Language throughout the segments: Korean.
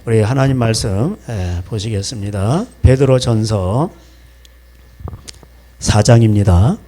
우리 하나님 말씀 보시겠습니다. 베드로전서 4장입니다.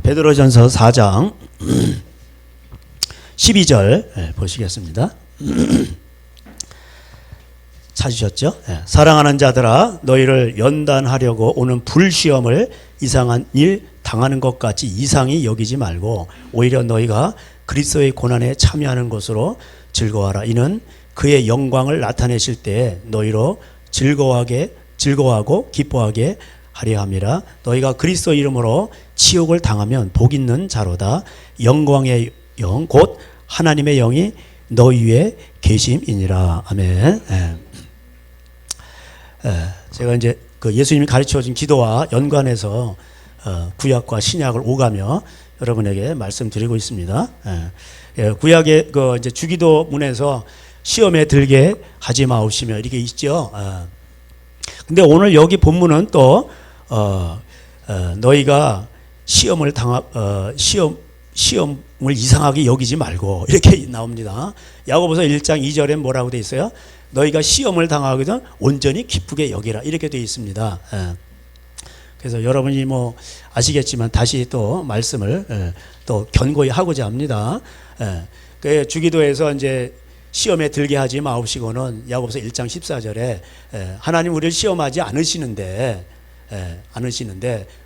베드로전서 4장 12절 보시겠습니다. 찾으셨죠? 사랑하는 자들아 너희를 연단하려고 오는 불시험을 이상한 일 당하는 것 같이 이상히 여기지 말고 오히려 너희가 그리스도의 고난에 참여하는 것으로 즐거워하라. 이는 그의 영광을 나타내실 때 너희로 즐거워하고 기뻐하게 하려 함이라. 너희가 그리스도 이름으로 치욕을 당하면 복 있는 자로다. 영광의 영 곧 하나님의 영이 너희 위에 계심이니라. 아멘. 제가 이제 그 예수님이 가르쳐 준 기도와 연관해서 구약과 신약을 오가며 여러분에게 말씀드리고 있습니다. 구약의 그 이제 주기도문에서 시험에 들게 하지 마옵시며 이렇게 있죠. 근데 오늘 여기 본문은 또 너희가 시험을 이상하게 여기지 말고 이렇게 나옵니다. 야고보서 1장 2절에 뭐라고 돼 있어요? 너희가 시험을 당하거든 온전히 기쁘게 여기라 이렇게 돼 있습니다. 그래서 여러분이 뭐 아시겠지만 다시 또 말씀을 또 견고히 하고자 합니다. 그 주기도에서 이제 시험에 들게 하지 마옵시고는 야고보서 1장 14절에 하나님 우리를 시험하지 않으시는데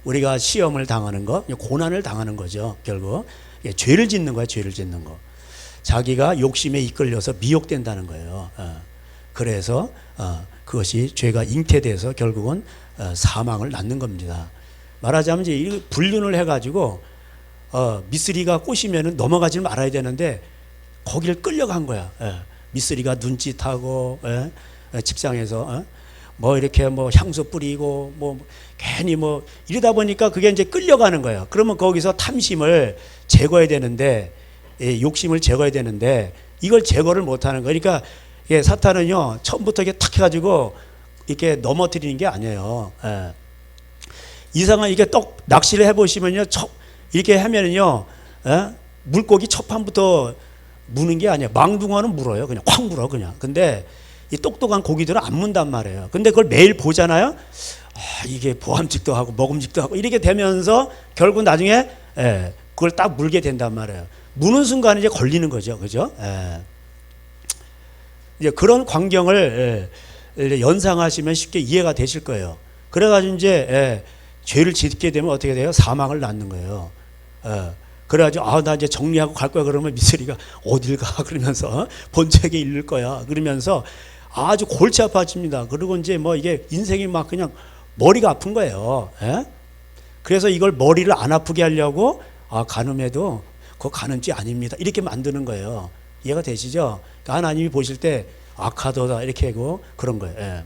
우리가 시험을 당하는 거, 고난을 당하는 거죠. 결국 죄를 짓는 거야, 죄를 짓는 거. 자기가 욕심에 이끌려서 미혹된다는 거예요. 그래서 그것이 죄가 잉태돼서 결국은 사망을 낳는 겁니다. 말하자면 이제 이 불륜을 해가지고 미쓰리가 꼬시면은 넘어가지 말아야 되는데 거기를 끌려간 거야. 미쓰리가 눈짓하고 직장에서 뭐 이렇게 뭐 향수 뿌리고 뭐 괜히 뭐 이러다 보니까 그게 이제 끌려가는 거예요. 그러면 거기서 탐심을 제거해야 되는데 욕심을 제거해야 되는데 이걸 제거를 못하는 거예요. 그러니까 사탄은요 처음부터 이렇게 탁 해가지고 이렇게 넘어뜨리는 게 아니에요. 이상한 이게 떡 낚시를 해보시면요 이렇게 하면은요 물고기 첫판부터 무는 게 아니에요. 망둥어는 물어요. 그냥 확 물어 그냥. 근데 이 똑똑한 고기들은 안 문단 말이에요. 근데 그걸 매일 보잖아요. 이게 보암직도 하고 먹음직도 하고 이렇게 되면서 결국 나중에 그걸 딱 물게 된단 말이에요. 무는 순간 이제 걸리는 거죠, 그죠? 이제 그런 광경을 연상하시면 쉽게 이해가 되실 거예요. 그래가지고 이제 죄를 짓게 되면 어떻게 돼요? 사망을 낳는 거예요. 그래가지고 나 이제 정리하고 갈 거야. 그러면 미쓰리가 어딜 가? 그러면서 본책에 이를 거야. 그러면서 아주 골치 아파집니다. 그리고 이제 뭐 이게 인생이 막 그냥 머리가 아픈 거예요. 그래서 이걸 머리를 안 아프게 하려고 간음해도 그거 간음죄 아닙니다. 이렇게 만드는 거예요. 이해가 되시죠? 그러니까 하나님이 보실 때 악하도다 이렇게 하고 그런 거예요.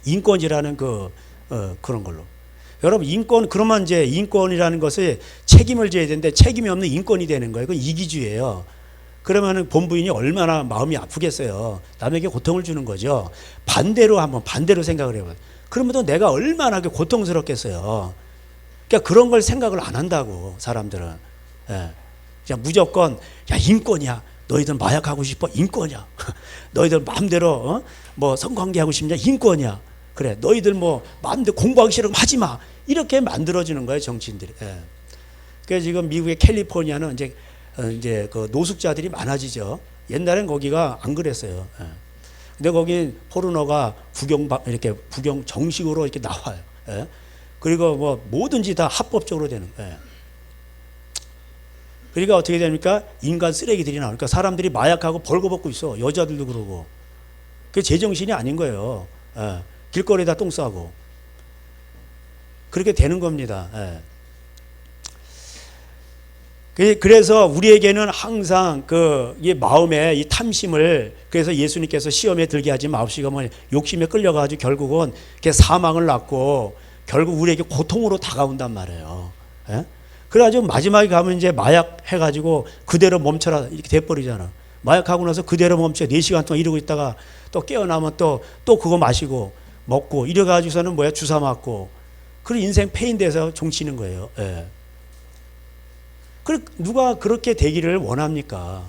인권이라는 그런 걸로. 여러분 인권 그러면 이제 인권이라는 것을 책임을 져야 되는데 책임이 없는 인권이 되는 거예요. 그건 이기주의예요. 그러면은 본부인이 얼마나 마음이 아프겠어요. 남에게 고통을 주는 거죠. 반대로 생각을 해봐요. 그러면 또 내가 얼마나 고통스럽겠어요. 그러니까 그런 걸 생각을 안 한다고 사람들은. 그냥 무조건 인권이야. 너희들 마약하고 싶어? 인권이야. 너희들 마음대로 뭐 성관계하고 싶냐? 인권이야. 그래 너희들 뭐 마음대로 공부하기 싫으면 하지 마. 이렇게 만들어주는 거예요 정치인들이. 그래서 지금 미국의 캘리포니아는 이제 그 노숙자들이 많아지죠. 옛날엔 거기가 안 그랬어요. 근데 거기 포르노가 구경 정식으로 이렇게 나와요. 그리고 뭐 뭐든지 다 합법적으로 되는 거예요. 그러니까 어떻게 됩니까? 인간 쓰레기들이 나오니까 사람들이 마약하고 벌거벗고 있어. 여자들도 그러고. 그게 제정신이 아닌 거예요. 길거리에다 똥 싸고. 그렇게 되는 겁니다. 그래서 우리에게는 항상 이 마음에 이 탐심을, 그래서 예수님께서 시험에 들게 하지 마옵시고 욕심에 끌려가지고 결국은 사망을 낳고 결국 우리에게 고통으로 다가온단 말이에요. 예? 그래가지고 마지막에 가면 이제 마약 해가지고 그대로 멈춰라 이렇게 돼버리잖아. 마약하고 나서 그대로 멈춰 4시간 동안 이러고 있다가 또 깨어나면 또 그거 마시고 먹고 이래가지고서는 주사 맞고, 그리고 인생 패인돼서 종치는 거예요. 예. 누가 그렇게 되기를 원합니까?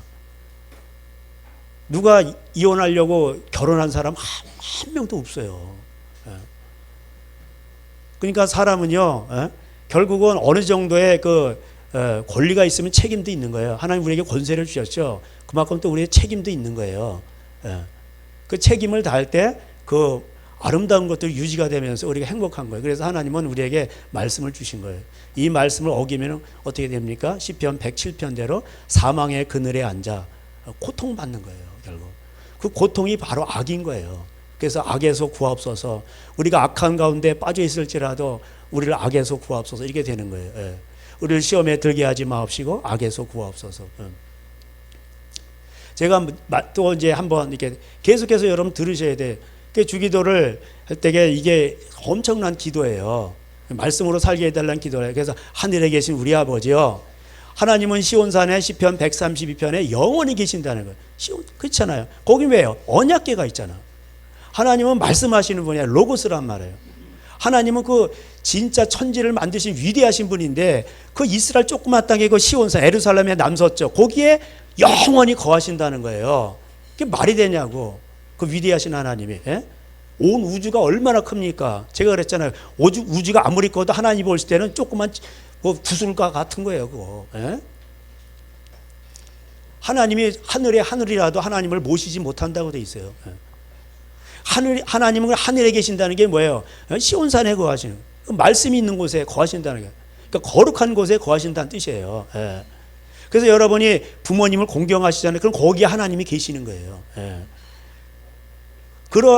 누가 이혼하려고 결혼한 사람 한 명도 없어요. 예. 그러니까 사람은요, 예? 결국은 어느 정도의 권리가 있으면 책임도 있는 거예요. 하나님 우리에게 권세를 주셨죠. 그만큼 또 우리의 책임도 있는 거예요. 예. 그 책임을 다할 때 아름다운 것들이 유지가 되면서 우리가 행복한 거예요. 그래서 하나님은 우리에게 말씀을 주신 거예요. 이 말씀을 어기면 어떻게 됩니까? 시편 107편대로 사망의 그늘에 앉아 고통받는 거예요. 결국 그 고통이 바로 악인 거예요. 그래서 악에서 구하옵소서. 우리가 악한 가운데 빠져 있을지라도 우리를 악에서 구하옵소서 이렇게 되는 거예요. 예. 우리를 시험에 들게 하지 마옵시고 악에서 구하옵소서. 제가 또 이제 한번 이렇게 계속해서 여러분 들으셔야 돼. 주기도를 할 때 이게 엄청난 기도예요. 말씀으로 살게 해달라는 기도예요. 그래서 하늘에 계신 우리 아버지요, 하나님은 시온산의 시편 132편에 영원히 계신다는 거예요. 그렇잖아요. 거기 왜요? 언약궤가 있잖아. 하나님은 말씀하시는 분이야. 로고스란 말이에요. 하나님은 진짜 천지를 만드신 위대하신 분인데 이스라엘 조그만 땅에 시온산 예루살렘의 남서쪽 거기에 영원히 거하신다는 거예요. 그게 말이 되냐고. 위대하신 하나님이. 예? 온 우주가 얼마나 큽니까? 제가 그랬잖아요. 우주가 아무리 커도 하나님 보실 때는 조그만 구슬과 같은 거예요. 그거. 예? 하나님이 하늘이라도 하나님을 모시지 못한다고 돼 있어요. 예. 하나님은 하늘에 계신다는 게 뭐예요? 시온산에 거하시는 거예요. 말씀이 있는 곳에 거하신다는 거예요. 그러니까 거룩한 곳에 거하신다는 뜻이에요. 예. 그래서 여러분이 부모님을 공경하시잖아요. 그럼 거기에 하나님이 계시는 거예요. 예.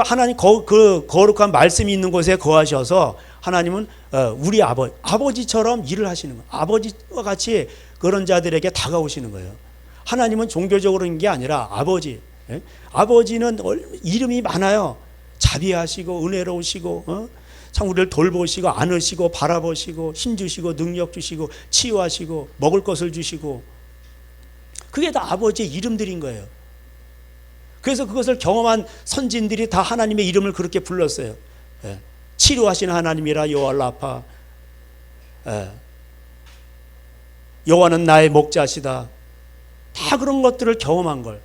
하나님 거룩한 말씀이 있는 곳에 거하셔서 하나님은 우리 아버지처럼 일을 하시는 거예요. 아버지와 같이 그런 자들에게 다가오시는 거예요. 하나님은 종교적으로 있는 게 아니라 아버지. 예? 아버지는 이름이 많아요. 자비하시고 은혜로우시고 참 우리를 돌보시고 안으시고 바라보시고 힘주시고 능력 주시고 치유하시고 먹을 것을 주시고, 그게 다 아버지의 이름들인 거예요. 그래서 그것을 경험한 선진들이 다 하나님의 이름을 그렇게 불렀어요. 예. 치료하시는 하나님이라 여호와 라파. 여호와는 나의 목자시다. 다 그런 것들을 경험한 걸.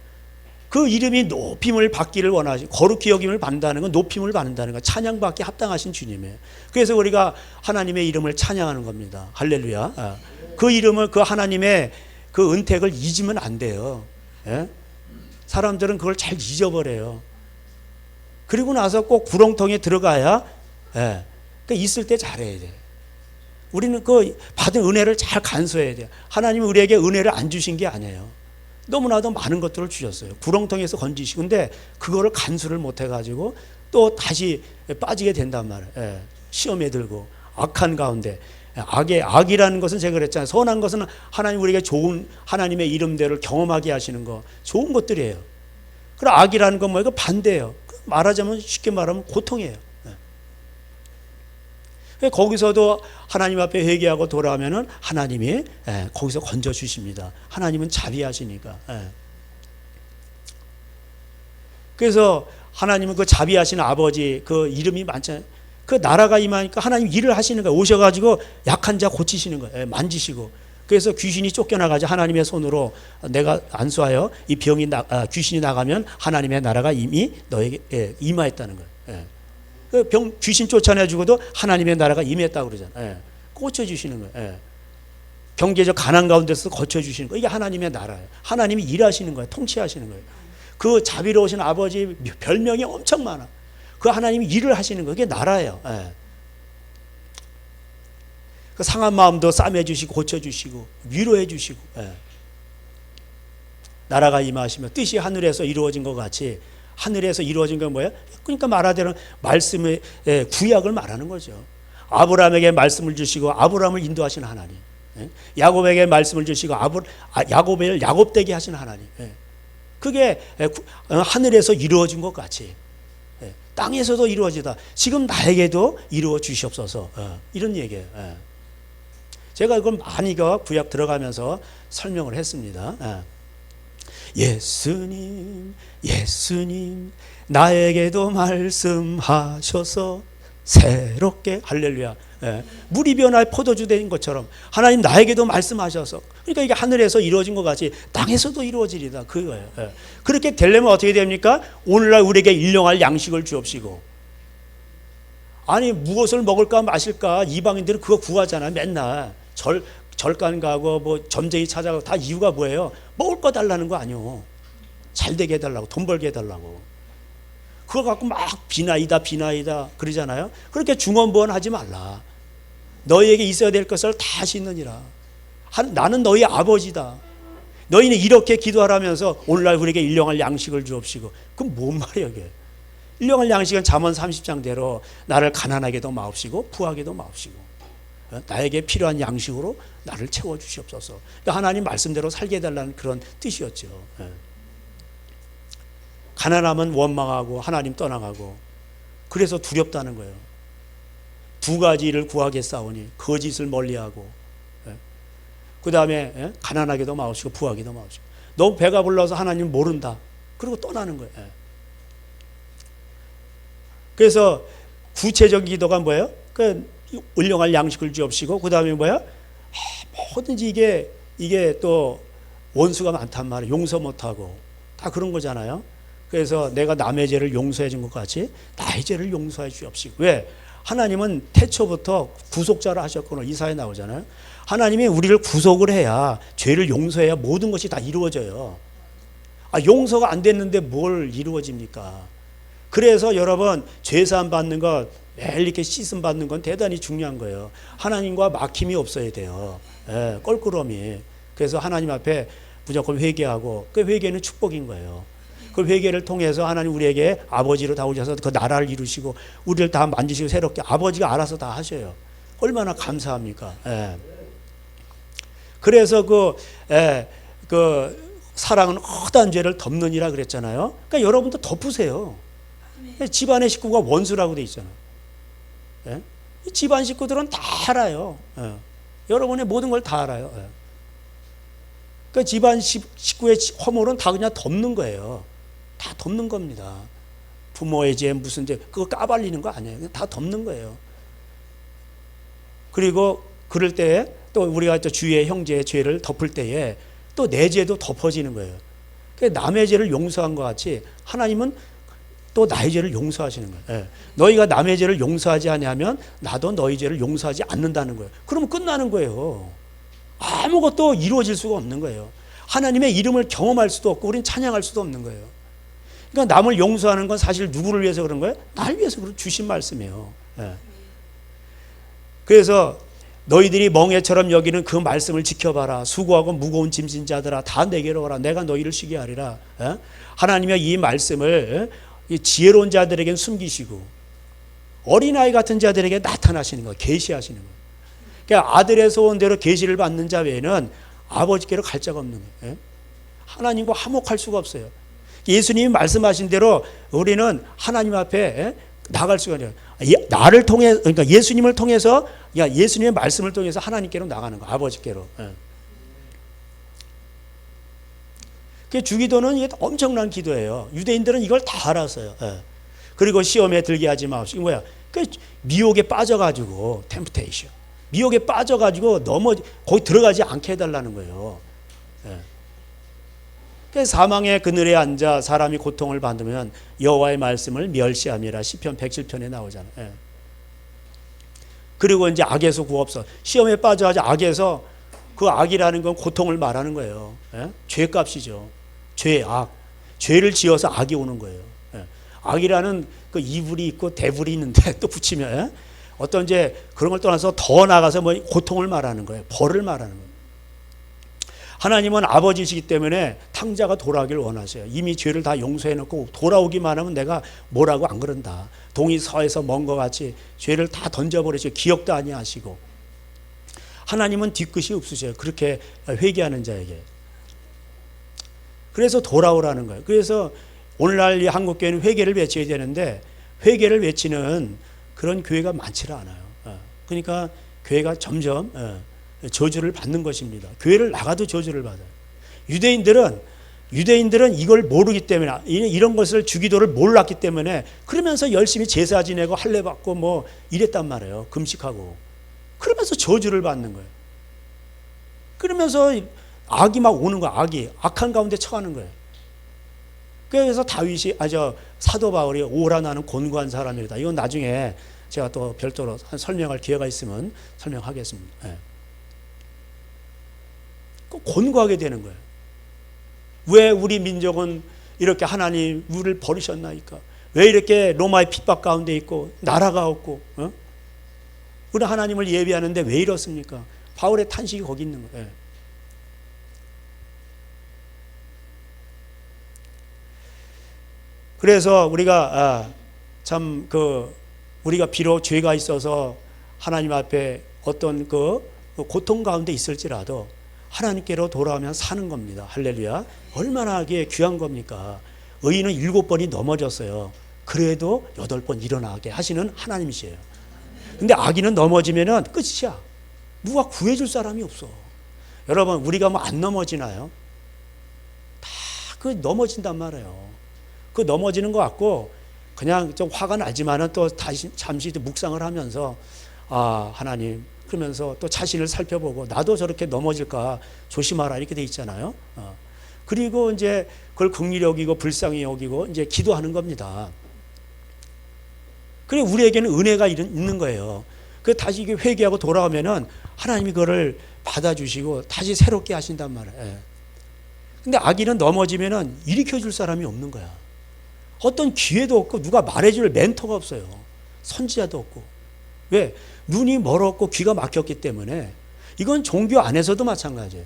그 이름이 높임을 받기를 원하시고 거룩히 여김을 받는다는 건 높임을 받는다는 건 찬양받기 합당하신 주님이에요. 그래서 우리가 하나님의 이름을 찬양하는 겁니다. 할렐루야. 그 이름을 하나님의 은택을 잊으면 안 돼요. 예? 사람들은 그걸 잘 잊어버려요. 그리고 나서 꼭 구렁텅이에 들어가야 있을 때 잘해야 돼. 우리는 받은 은혜를 잘 간수해야 돼요. 하나님은 우리에게 은혜를 안 주신 게 아니에요. 너무나도 많은 것들을 주셨어요. 구렁텅이에서 건지시고, 근데 그거를 간수를 못 해가지고 또 다시 빠지게 된단 말이에요. 시험에 들고 악한 가운데. 악이라는 것은 제가 그랬잖아요. 선한 것은 하나님 우리에게 좋은 하나님의 이름대로 경험하게 하시는 거, 좋은 것들이에요. 그럼 악이라는 건 뭐예요? 반대예요. 말하자면 쉽게 말하면 고통이에요. 거기서도 하나님 앞에 회개하고 돌아오면은 하나님이 거기서 건져 주십니다. 하나님은 자비하시니까. 그래서 하나님은 자비하시는 아버지 이름이 많잖아요. 나라가 임하니까 하나님 일을 하시는 거예요. 오셔가지고 약한 자 고치시는 거예요. 만지시고. 그래서 귀신이 쫓겨나가지 하나님의 손으로 내가 안수하여 이 귀신이 나가면 하나님의 나라가 이미 너에게 임하였다는 거예요. 귀신 쫓아내주고도 하나님의 나라가 임했다고 그러잖아요. 고쳐주시는 거예요. 경제적 가난 가운데서 고쳐주시는 거예요. 이게 하나님의 나라예요. 하나님이 일하시는 거예요. 통치하시는 거예요. 그 자비로우신 아버지 별명이 엄청 많아. 하나님이 일을 하시는 거예요. 그게 나라예요. 상한 마음도 싸매주시고 고쳐주시고 위로해주시고. 나라가 임하시며 뜻이 하늘에서 이루어진 것 같이, 하늘에서 이루어진 건 뭐예요? 그러니까 말하자면 말씀의 구약을 말하는 거죠. 아브라함에게 말씀을 주시고 아브라함을 인도하시는 하나님. 야곱에게 말씀을 주시고 야곱을 야곱되게 하신 하나님. 그게 하늘에서 이루어진 것 같이 땅에서도 이루어지다. 지금 나에게도 이루어 주시옵소서. 이런 얘기예요. 제가 이걸 많이 구약 들어가면서 설명을 했습니다. 예수님, 예수님, 나에게도 말씀하셔서 새롭게, 할렐루야. 물이 변화 포도주 된 것처럼 하나님 나에게도 말씀하셔서, 그러니까 이게 하늘에서 이루어진 것 같이 땅에서도 이루어지리다. 그거예요. 그렇게 되려면 어떻게 됩니까? 오늘날 우리에게 일용할 양식을 주옵시고. 아니 무엇을 먹을까 마실까 이방인들은 그거 구하잖아. 맨날 절간 가고 뭐 점쟁이 찾아가고 다 이유가 뭐예요? 먹을 거 달라는 거 아니요. 잘 되게 해달라고, 돈 벌게 해달라고. 그거 갖고 막 비나이다 그러잖아요. 그렇게 중언부언하지 말라. 너희에게 있어야 될 것을 다 하시느니라. 나는 너희 아버지다. 너희는 이렇게 기도하라면서 오늘날 우리에게 일용할 양식을 주옵시고. 그건 뭔 말이야 이게. 일용할 양식은 잠언 30장대로 나를 가난하게도 마옵시고 부하게도 마옵시고 나에게 필요한 양식으로 나를 채워주시옵소서. 그러니까 하나님 말씀대로 살게 해달라는 그런 뜻이었죠. 가난하면 원망하고 하나님 떠나가고 그래서 두렵다는 거예요. 두 가지를 구하겠사오니 거짓을 멀리하고 그 다음에 가난하게도 마옵시고 부하게도 마옵시고. 너무 배가 불러서 하나님 모른다. 그리고 떠나는 거예요. 그래서 구체적인 기도가 뭐예요? 그 일용할 양식을 주옵시고 그 다음에 뭐야? 뭐든지 이게 또 원수가 많단 말이에요. 용서 못하고 다 그런 거잖아요. 그래서 내가 남의 죄를 용서해 준 것 같이 나의 죄를 용서해 주옵시고. 왜? 하나님은 태초부터 구속자를 하셨거나 이사에 나오잖아요. 하나님이 우리를 구속을 해야, 죄를 용서해야 모든 것이 다 이루어져요. 용서가 안 됐는데 뭘 이루어집니까? 그래서 여러분 죄사함 받는 것, 매일 이렇게 씻음 받는 건 대단히 중요한 거예요. 하나님과 막힘이 없어야 돼요. 껄끄러움이. 그래서 하나님 앞에 무조건 회개하고, 그 회개는 축복인 거예요. 그 회개를 통해서 하나님 우리에게 아버지로 다오셔서 그 나라를 이루시고 우리를 다 만지시고 새롭게 아버지가 알아서 다 하셔요. 얼마나 감사합니까? 그래서 그 사랑은 허다한 죄를 덮느니라 그랬잖아요. 그러니까 여러분도 덮으세요. 집안의 식구가 원수라고 돼 있잖아요. 집안 식구들은 다 알아요. 여러분의 모든 걸 다 알아요. 그러니까 집안 식구의 허물은 다 그냥 덮는 거예요. 다 덮는 겁니다. 부모의 죄 무슨 죄 그거 까발리는 거 아니에요. 그냥 다 덮는 거예요. 그리고 그럴 때에 또 우리가 또 주위의 형제의 죄를 덮을 때에 또 내 죄도 덮어지는 거예요. 그러니까 남의 죄를 용서한 것 같이 하나님은 또 나의 죄를 용서하시는 거예요. 너희가 남의 죄를 용서하지 아니하면 나도 너희 죄를 용서하지 않는다는 거예요. 그러면 끝나는 거예요. 아무것도 이루어질 수가 없는 거예요. 하나님의 이름을 경험할 수도 없고 우린 찬양할 수도 없는 거예요. 그러니까 남을 용서하는 건 사실 누구를 위해서 그런 거예요? 날 위해서 주신 말씀이에요. 그래서 너희들이 멍에처럼 여기는 그 말씀을 지켜봐라. 수고하고 무거운 짐진 자들아 다 내게로 오라. 내가 너희를 쉬게 하리라. 하나님의 이 말씀을 이 지혜로운 자들에게는 숨기시고 어린아이 같은 자들에게 나타나시는 거예요. 계시하시는 거예요. 그러니까 아들의 소원대로 계시를 받는 자 외에는 아버지께로 갈 자가 없는 거예요. 하나님과 화목할 수가 없어요. 예수님이 말씀하신 대로 우리는 하나님 앞에 나갈 수가 있어요. 나를 통해, 그러니까 예수님을 통해서, 예수님의 말씀을 통해서 하나님께로 나가는 거, 아버지께로. 그 주기도는 이게 엄청난 기도예요. 유대인들은 이걸 다 알았어요. 그리고 시험에 들게 하지 마옵시고, 뭐야? 그 미혹에 빠져가지고, 템프테이션. 미혹에 빠져가지고 거기 들어가지 않게 해달라는 거예요. 사망의 그늘에 앉아 사람이 고통을 받으면 여호와의 말씀을 멸시함이라 시편 107편에 나오잖아요. 그리고 이제 악에서 구옵소서. 시험에 빠져가지고 악에서, 그 악이라는 건 고통을 말하는 거예요. 죄값이죠. 죄악. 죄를 지어서 악이 오는 거예요. 악이라는 그 이불이 있고 대불이 있는데 또 붙이면 어떤 이제 그런 걸 떠나서 더 나가서 뭐 고통을 말하는 거예요. 벌을 말하는 거예요. 하나님은 아버지시기 때문에 탕자가 돌아오길 원하세요. 이미 죄를 다 용서해놓고 돌아오기만 하면 내가 뭐라고 안 그런다. 동이 서에서 먼 것 같이 죄를 다 던져버리시고 기억도 아니하시고 하나님은 뒤끝이 없으셔요. 그렇게 회개하는 자에게. 그래서 돌아오라는 거예요. 그래서 오늘날 이 한국교회는 회개를 외쳐야 되는데 회개를 외치는 그런 교회가 많지 않아요. 그러니까 교회가 점점 저주를 받는 것입니다. 교회를 나가도 저주를 받아요. 유대인들은 이걸 모르기 때문에, 이런 것을 주기도를 몰랐기 때문에 그러면서 열심히 제사 지내고 할례 받고 뭐 이랬단 말이에요. 금식하고. 그러면서 저주를 받는 거예요. 그러면서 악이 막 오는 거야. 악한 가운데 처하는 거예요. 그래서 사도 바울이 오라 나는 곤고한 사람이다. 이건 나중에 제가 또 별도로 설명할 기회가 있으면 설명하겠습니다. 네. 곤고하게 되는 거예요. 왜 우리 민족은 이렇게 하나님 우리를 버리셨나이까? 왜 이렇게 로마의 핍박 가운데 있고 나라가 없고 우리 하나님을 예배하는데 왜 이렇습니까? 바울의 탄식이 거기 있는 거예요. 그래서 우리가 우리가 비록 죄가 있어서 하나님 앞에 어떤 그 고통 가운데 있을지라도 하나님께로 돌아오면 사는 겁니다. 할렐루야. 얼마나 귀한 겁니까? 의인은 7번이 넘어졌어요. 그래도 8번 일어나게 하시는 하나님이시에요. 근데 악인은 넘어지면은 끝이야. 누가 구해줄 사람이 없어. 여러분, 우리가 뭐 안 넘어지나요? 다 넘어진단 말이에요. 넘어지는 것 같고 그냥 좀 화가 나지만은 또 다시 잠시 묵상을 하면서 하나님, 그러면서 또 자신을 살펴보고 나도 저렇게 넘어질까 조심하라 이렇게 돼 있잖아요. 그리고 이제 그걸 긍휼히 여기고 불쌍히 여기고 이제 기도하는 겁니다. 그래 우리에게는 은혜가 있는 거예요. 다시 이게 회개하고 돌아오면은 하나님이 그거를 받아주시고 다시 새롭게 하신단 말이에요. 근데 악인은 넘어지면은 일으켜 줄 사람이 없는 거야. 어떤 기회도 없고 누가 말해줄 멘토가 없어요. 선지자도 없고. 왜? 눈이 멀었고 귀가 막혔기 때문에. 이건 종교 안에서도 마찬가지예요.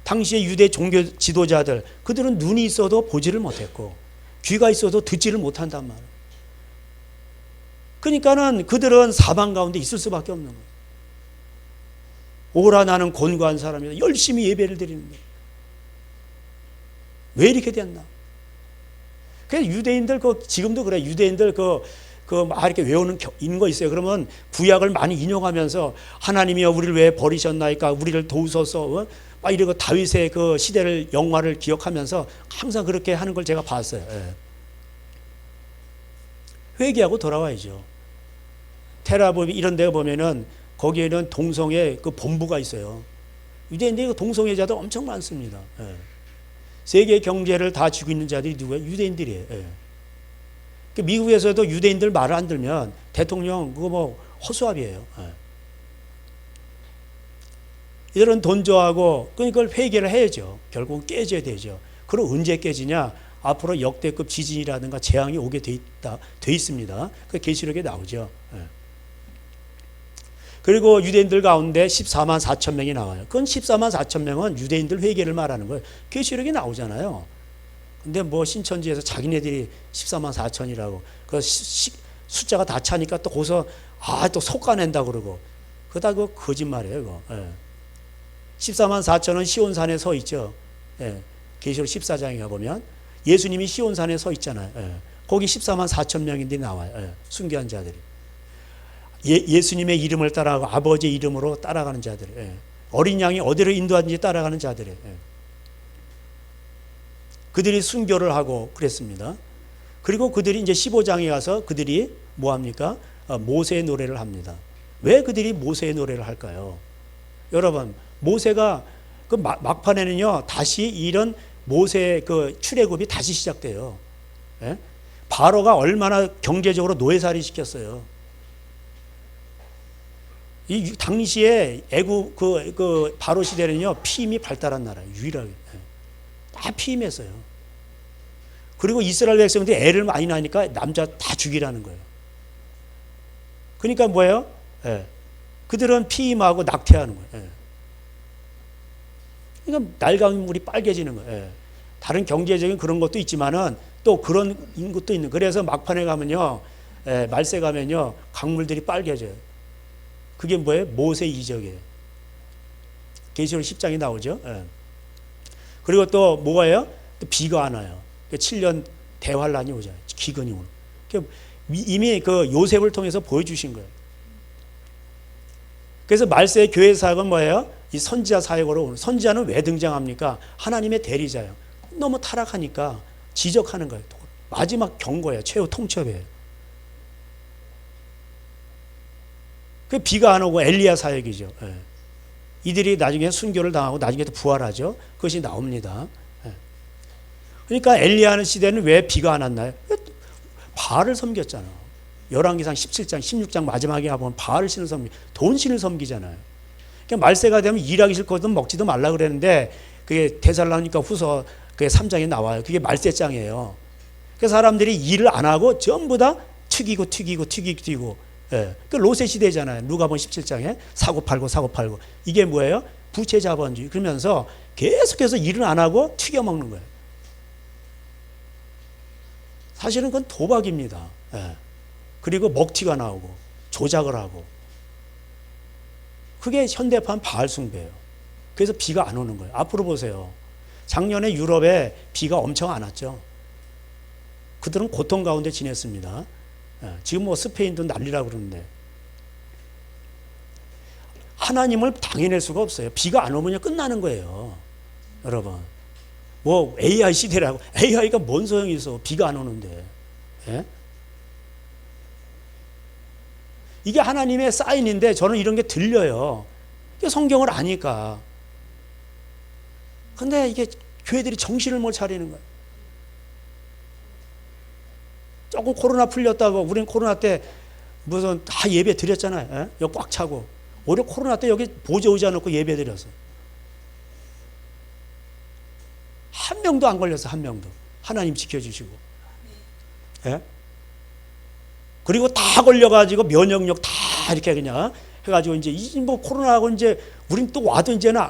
당시의 유대 종교 지도자들, 그들은 눈이 있어도 보지를 못했고 귀가 있어도 듣지를 못한단 말이에요. 그러니까는 그들은 사방 가운데 있을 수밖에 없는 거예요. 오라 나는 곤고한 사람이다. 열심히 예배를 드리는 거예요. 왜 이렇게 됐나? 그래서 유대인들 지금도 그래. 유대인들 막 이렇게 외우는 있는 거 있어요. 그러면 구약을 많이 인용하면서 하나님이여 우리를 왜 버리셨나이까? 우리를 도우소서. 막 이러고 다윗의 그 시대를 영화를 기억하면서 항상 그렇게 하는 걸 제가 봤어요. 예. 회개하고 돌아와야죠. 테라비브 이런 데 보면은 거기에는 동성애 그 본부가 있어요. 유대인들이 동성애자들 엄청 많습니다. 예. 세계 경제를 다 쥐고 있는 자들이 누구예요? 유대인들이에요. 예. 미국에서도 유대인들 말을 안 들면 대통령 그거 뭐 허수아비예요. 예. 이들은 돈 좋아하고 그걸 회개를 해야죠. 결국은 깨져야 되죠. 그럼 언제 깨지냐? 앞으로 역대급 지진이라든가 재앙이 오게 돼 있습니다. 그 계시록에 나오죠. 예. 그리고 유대인들 가운데 14만 4천 명이 나와요. 그건 14만 4천 명은 유대인들 회개를 말하는 거예요. 계시록에 나오잖아요. 근데 뭐 신천지에서 자기네들이 14만 4천이라고 그 숫자가 다 차니까 또 거기서 또 속아낸다 그러고 그다 그 거짓말이에요. 그거. 예. 14만 4천은 시온산에 서 있죠. 예. 계시록 14장에 가보면 예수님이 시온산에 서 있잖아요. 예. 거기 14만 4천 명인데 나와요. 예. 순교한 자들이. 예수님의 이름을 따라가고 아버지의 이름으로 따라가는 자들. 예. 어린 양이 어디로 인도하든지 따라가는 자들. 예. 그들이 순교를 하고 그랬습니다. 그리고 그들이 이제 15장에 가서 그들이 뭐 합니까? 모세의 노래를 합니다. 왜 그들이 모세의 노래를 할까요? 여러분, 모세가 그 막판에는요, 다시 이런 모세의 그 출애굽이 다시 시작돼요. 예? 바로가 얼마나 경제적으로 노예살이 시켰어요. 이 당시에 애굽 그 바로 시대는요, 피임이 발달한 나라예요. 유일하게. 예. 다 피임했어요. 그리고 이스라엘 백성들이 애를 많이 낳으니까 남자 다 죽이라는 거예요. 그러니까 뭐예요? 예. 그들은 피임하고 낙태하는 거예요. 예. 그러니까 날강물이 빨개지는 거예요. 예. 다른 경제적인 그런 것도 있지만은 또 그런 것도 있는. 그래서 막판에 가면요, 말세 가면요, 강물들이 빨개져요. 그게 뭐예요? 모세 이적이에요. 계시록 10장에 나오죠. 예. 그리고 또 뭐예요? 또 비가 안 와요. 7년 대환란이 오잖아요. 기근이 오는. 이미 그 요셉을 통해서 보여주신 거예요. 그래서 말세의 교회 사역은 뭐예요? 이 선지자 사역으로 오는. 선지자는 왜 등장합니까? 하나님의 대리자예요. 너무 타락하니까 지적하는 거예요. 마지막 경고예요. 최후 통첩이에요. 그 비가 안 오고 엘리야 사역이죠. 예. 이들이 나중에 순교를 당하고 나중에 또 부활하죠. 그것이 나옵니다. 예. 그러니까 엘리야 시대는 왜 비가 안 왔나요? 바알을 섬겼잖아. 열왕기상 17장, 16장 마지막에 보면 바알을 신을 섬기, 돈신을 섬기잖아요. 그러니까 말세가 되면 일하기 싫거든 먹지도 말라 그랬는데 그게 데살로니가 후서 그게 3장에 나와요. 그게 말세장이에요. 그래서 사람들이 일을 안 하고 전부 다 튀기고. 예. 그 로세 시대잖아요. 누가복음 17장에 사고 팔고. 이게 뭐예요? 부채 자본주의. 그러면서 계속해서 일을 안 하고 튀겨 먹는 거예요. 사실은 그건 도박입니다. 예. 그리고 먹튀가 나오고 조작을 하고. 그게 현대판 바알 숭배예요. 그래서 비가 안 오는 거예요. 앞으로 보세요. 작년에 유럽에 비가 엄청 안 왔죠. 그들은 고통 가운데 지냈습니다. 지금 뭐 스페인도 난리라고 그러는데. 하나님을 당해낼 수가 없어요. 비가 안 오면 끝나는 거예요. 여러분. 뭐 AI 시대라고. AI가 뭔 소용이 있어. 비가 안 오는데. 예? 이게 하나님의 사인인데 저는 이런 게 들려요. 이게 성경을 아니까. 근데 이게 교회들이 정신을 못 차리는 거예요. 조금 코로나 풀렸다고 우리는 코로나 때 무슨 다 예배 드렸잖아요. 예? 여기 꽉 차고. 오히려 코로나 때 여기 보조 의자 놓고 예배 드렸어. 한 명도 안 걸렸어. 한 명도. 하나님 지켜주시고. 예? 그리고 다 걸려가지고 면역력 다 이렇게 그냥 해가지고 이제 뭐 코로나하고 이제 우린 또 와도 이제는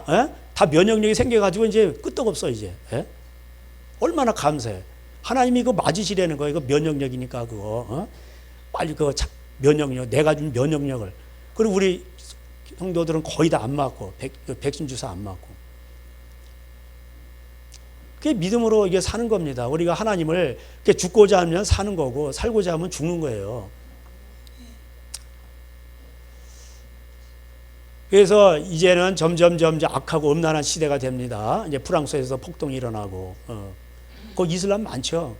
다 면역력이 생겨가지고 이제 끄떡없어 이제. 예? 얼마나 감사해. 하나님이 이거 맞으시라는 거예요. 이거 면역력이니까 그거. 빨리 그거 면역력, 내가 준 면역력을. 그리고 우리 성도들은 거의 다 안 맞고, 백신 주사 안 맞고. 그게 믿음으로 이게 사는 겁니다. 우리가 하나님을 죽고자 하면 사는 거고, 살고자 하면 죽는 거예요. 그래서 이제는 점점 악하고 음란한 시대가 됩니다. 이제 프랑스에서 폭동이 일어나고, 거기 이슬람 많죠.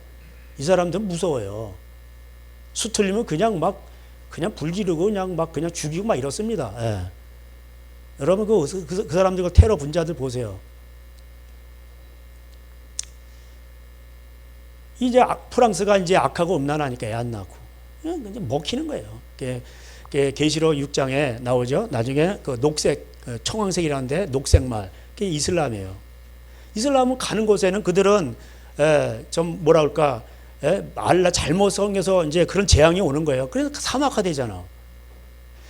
이 사람들은 무서워요. 수틀리면 그냥 불 지르고 그냥 죽이고 막 이렇습니다. 예. 여러분 그 사람들 테러 분자들 보세요. 이제 프랑스가 이제 악하고 음란하니까 애 안 낳고 이제 먹히는 거예요. 계시록 6장에 나오죠. 나중에 그 녹색 청황색이라는데 녹색말 그게 이슬람이에요. 이슬람은 가는 곳에는 그들은 좀 뭐라 그럴까 알라 잘못 섬겨서 이제 그런 재앙이 오는 거예요. 그래서 사막화 되잖아.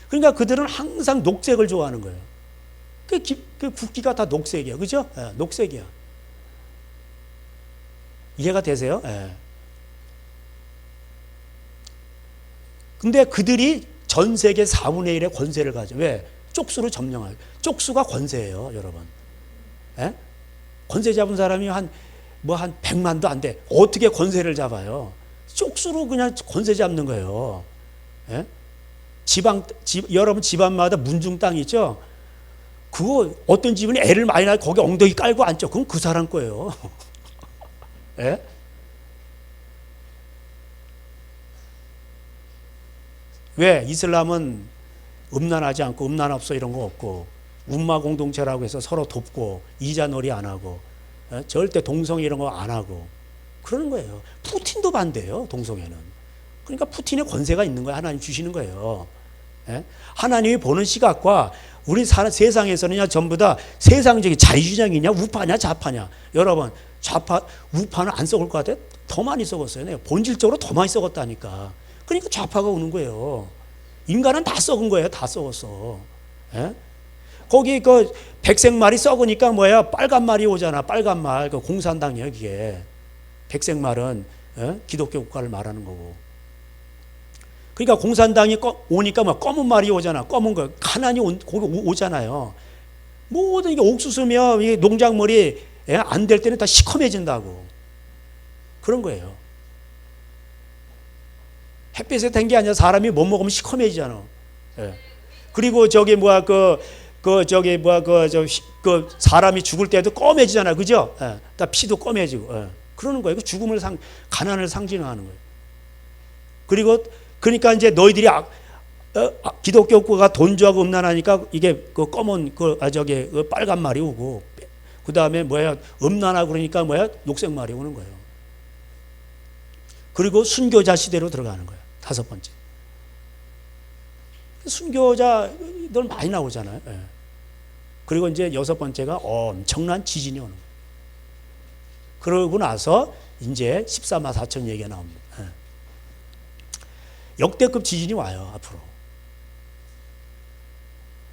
그러니까 그들은 항상 녹색을 좋아하는 거예요. 그 국기가 다 녹색이야, 그죠? 녹색이야. 이해가 되세요? 근데 그들이 전 세계 4분의 1의 권세를 가져. 왜? 쪽수로 점령하죠. 쪽수가 권세예요, 여러분. 권세 잡은 사람이 한 100만도 안 돼. 어떻게 권세를 잡아요? 쪽수로 그냥 권세 잡는 거예요. 여러분 집안마다 문중 땅 있죠? 그거 어떤 집은 애를 많이 낳아 거기 엉덩이 깔고 앉죠. 그건 그 사람 거예요. 예? 왜? 이슬람은 음란하지 않고 음란 없어 이런 거 없고 운마 공동체라고 해서 서로 돕고 이자놀이 안 하고 절대 동성 이런 거 안 하고 그러는 거예요. 푸틴도 반대예요. 동성애는. 그러니까 푸틴의 권세가 있는 거예요. 하나님 주시는 거예요. 하나님이 보는 시각과 우리 세상에서는 전부 다 세상적인 자유주장이냐 우파냐 좌파냐. 여러분 우파는 안 썩을 것 같아요? 더 많이 썩었어요. 내가 본질적으로 더 많이 썩었다니까. 그러니까 좌파가 오는 거예요. 인간은 다 썩은 거예요. 다 썩었어. 거기 그 백색 말이 썩으니까 뭐야? 빨간 말이 오잖아. 빨간 말. 그 공산당이에요, 이게. 백색 말은 기독교 국가를 말하는 거고. 그러니까 공산당이 오니까 뭐 검은 말이 오잖아. 검은 거. 가난이 거기 오잖아요. 모든 게 옥수수며 이 농작물이 안 될 때는 다 시커매진다고. 그런 거예요. 햇빛에 된 게 아니라 사람이 못 먹으면 시커매지잖아. 예. 그리고 저기 뭐야 그 사람이 죽을 때도 검해지잖아, 그죠? 예. 다 피도 검해지고. 예. 그러는 거예요. 그 죽음을 가난을 상징하는 거예요. 그리고 그러니까 이제 너희들이 기독교가 돈주하고 음란하니까 이게 그 검은 그 빨간 말이 오고, 그 다음에 뭐야 음란하고 그러니까 뭐야 녹색 말이 오는 거예요. 그리고 순교자 시대로 들어가는 거예요. 다섯 번째. 순교자들 많이 나오잖아요. 예. 그리고 이제 여섯 번째가 엄청난 지진이 오는 거예요. 그러고 나서 이제 14만 4천 얘기가 나옵니다. 예. 역대급 지진이 와요, 앞으로.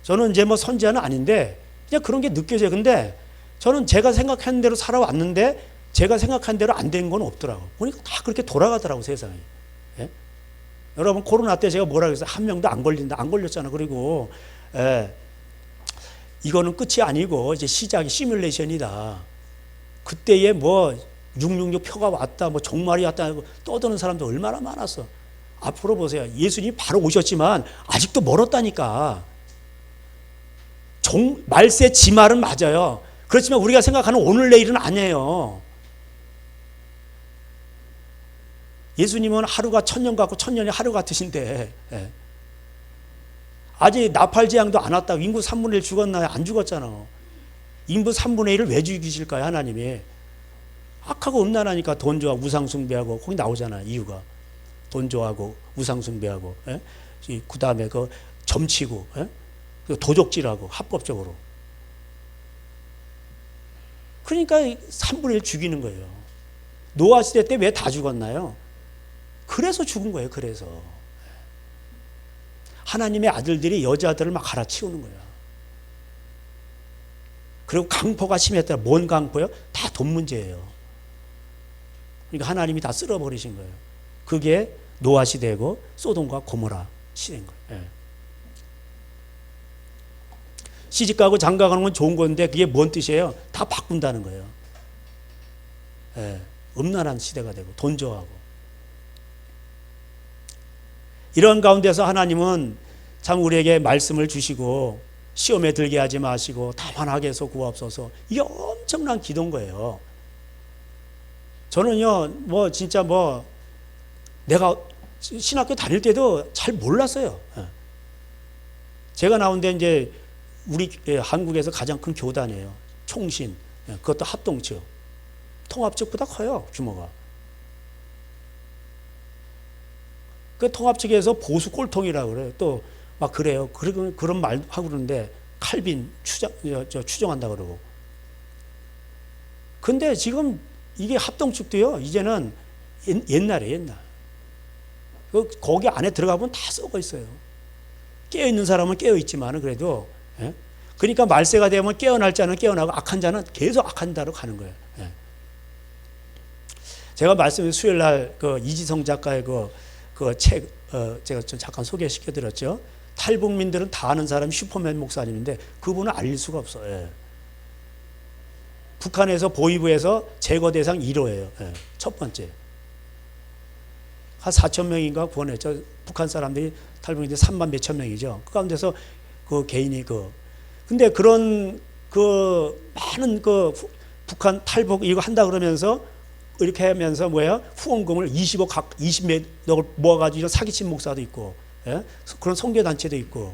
저는 이제 뭐 선지자는 아닌데 그냥 그런 게 느껴져요. 근데 저는 제가 생각한 대로 살아왔는데 제가 생각한 대로 안 된 건 없더라고. 보니까 다 그렇게 돌아가더라고, 세상이. 예? 여러분, 코로나 때 제가 뭐라 그랬어요? 한 명도 안 걸린다. 안 걸렸잖아. 그리고, 이거는 끝이 아니고, 이제 시작이 시뮬레이션이다. 그때에 뭐, 666 표가 왔다, 뭐, 종말이 왔다, 떠드는 사람도 얼마나 많았어. 앞으로 보세요. 예수님이 바로 오셨지만, 아직도 멀었다니까. 말세 지말은 맞아요. 그렇지만 우리가 생각하는 오늘 내일은 아니에요. 예수님은 하루가 1000년 같고 1000년이 하루 같으신데, 예. 아직 나팔재앙도 안 왔다고. 인구 3분의 1 죽었나요? 안 죽었잖아. 인구 3분의 1을 왜 죽이실까요, 하나님이? 악하고 음란하니까 돈 좋아하고 우상숭배하고, 거기 나오잖아요, 이유가. 돈 좋아하고 우상숭배하고, 예? 그 다음에 그 점치고, 예? 도적질하고, 합법적으로. 그러니까 3분의 1 죽이는 거예요. 노아 시대 때 왜 다 죽었나요? 그래서 죽은 거예요. 그래서 하나님의 아들들이 여자들을 막 갈아치우는 거야. 그리고 강포가 심했더라. 뭔 강포요? 다 돈 문제예요. 그러니까 하나님이 다 쓸어버리신 거예요. 그게 노아 시대고 소돔과 고모라 시대인 거예요. 예. 시집가고 장가가는 건 좋은 건데 그게 뭔 뜻이에요? 다 바꾼다는 거예요. 예. 음란한 시대가 되고 돈 좋아하고. 이런 가운데서 하나님은 참 우리에게 말씀을 주시고 시험에 들게 하지 마시고 다만하게 해서 구하옵소서. 이게 엄청난 기도인 거예요. 저는요, 뭐 진짜 뭐 내가 신학교 다닐 때도 잘 몰랐어요. 제가 나온 데 이제 우리 한국에서 가장 큰 교단이에요. 총신. 그것도 합동 측. 통합 측보다 커요, 규모가. 그 통합 측에서 보수 꼴통이라고 그래요. 또 막 그래요. 그런 말 하고 그러는데 칼빈 추정한다 그러고. 근데 지금 이게 합동 측도요. 이제는 옛날에 옛날. 거기 안에 들어가 보면 다 썩어 있어요. 깨어 있는 사람은 깨어 있지만은 그래도. 예? 그러니까 말세가 되면 깨어날 자는 깨어나고 악한 자는 계속 악한 자로 가는 거예요. 예. 제가 말씀드린 수요일 날 그 이지성 작가의 그 책, 제가 좀 잠깐 소개시켜 드렸죠. 탈북민들은 다 아는 사람이 슈퍼맨 목사님인데 그분은 알릴 수가 없어요. 예. 북한에서 보위부에서 제거 대상 1호예요. 예. 첫 번째. 한 4천 명인가 구원했죠. 북한 사람들이 탈북민들이 3만 몇천 명이죠. 그 가운데서 그 개인이 근데 그런 많은 북한 탈북 이거 한다 그러면서 이렇게 하면서 뭐야? 후원금을 20억을 모아가지고 사기친 목사도 있고, 예? 그런 선교단체도 있고.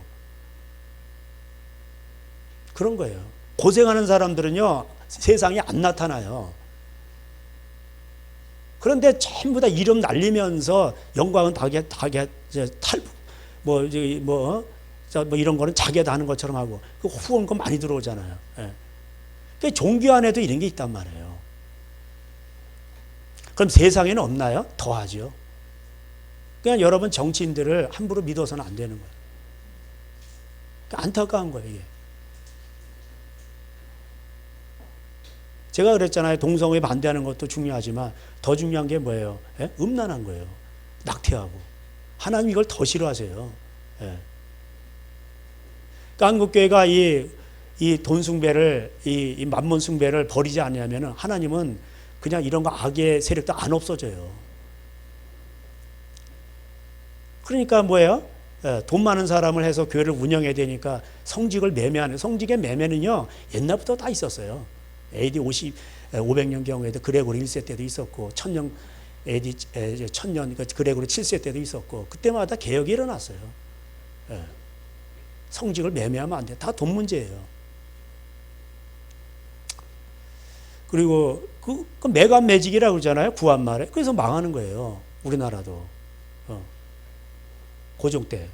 그런 거예요. 고생하는 사람들은요, 세상에 안 나타나요. 그런데 전부 다 이름 날리면서 영광은 탈북, 뭐 이런 거는 자기가 하는 것처럼 하고, 그 후원금 많이 들어오잖아요. 예. 그 종교 안에도 이런 게 있단 말이에요. 그럼 세상에는 없나요? 더하죠. 그냥 여러분 정치인들을 함부로 믿어서는 안 되는 거예요. 안타까운 거예요, 이게. 제가 그랬잖아요. 동성애 반대하는 것도 중요하지만 더 중요한 게 뭐예요? 예? 음란한 거예요. 낙태하고. 하나님 이걸 더 싫어하세요. 예. 그러니까 한국교회가 이 이 돈 숭배를 이 만몬 숭배를 버리지 않냐면은 하나님은 그냥 이런 거 악의 세력도 안 없어져요. 그러니까 뭐예요? 돈 많은 사람을 해서 교회를 운영해야 되니까 성직을 매매하는, 성직의 매매는요 옛날부터 다 있었어요. AD 500년 경우에도 그레고리 1세 때도 있었고 AD 1000년 그레고리 7세 때도 있었고 그때마다 개혁이 일어났어요. 성직을 매매하면 안 돼. 다 돈 문제예요. 그리고 그 매간매직이라고 그러잖아요. 구한말에. 그래서 망하는 거예요. 우리나라도. 고종 때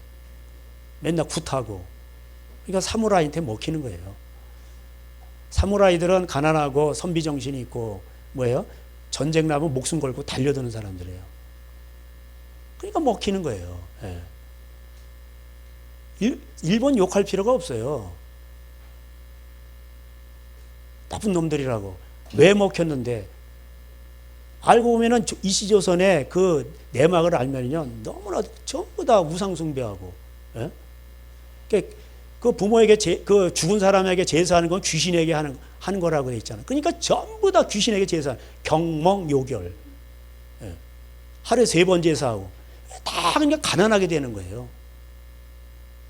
맨날 굿하고. 그러니까 사무라이한테 먹히는 거예요. 사무라이들은 가난하고 선비정신이 있고 뭐예요? 전쟁 나면 목숨 걸고 달려드는 사람들이에요. 그러니까 먹히는 거예요. 일본 욕할 필요가 없어요. 나쁜 놈들이라고. 왜 먹혔는데? 알고 보면은 이시조선의 그 내막을 알면요 너무나 전부 다 우상숭배하고, 그 부모에게 그 죽은 사람에게 제사하는 건 귀신에게 하는 거라고 돼 있잖아요. 그러니까 전부 다 귀신에게 제사, 경멍요결, 하루에 3번 제사하고 다 그러니까 가난하게 되는 거예요.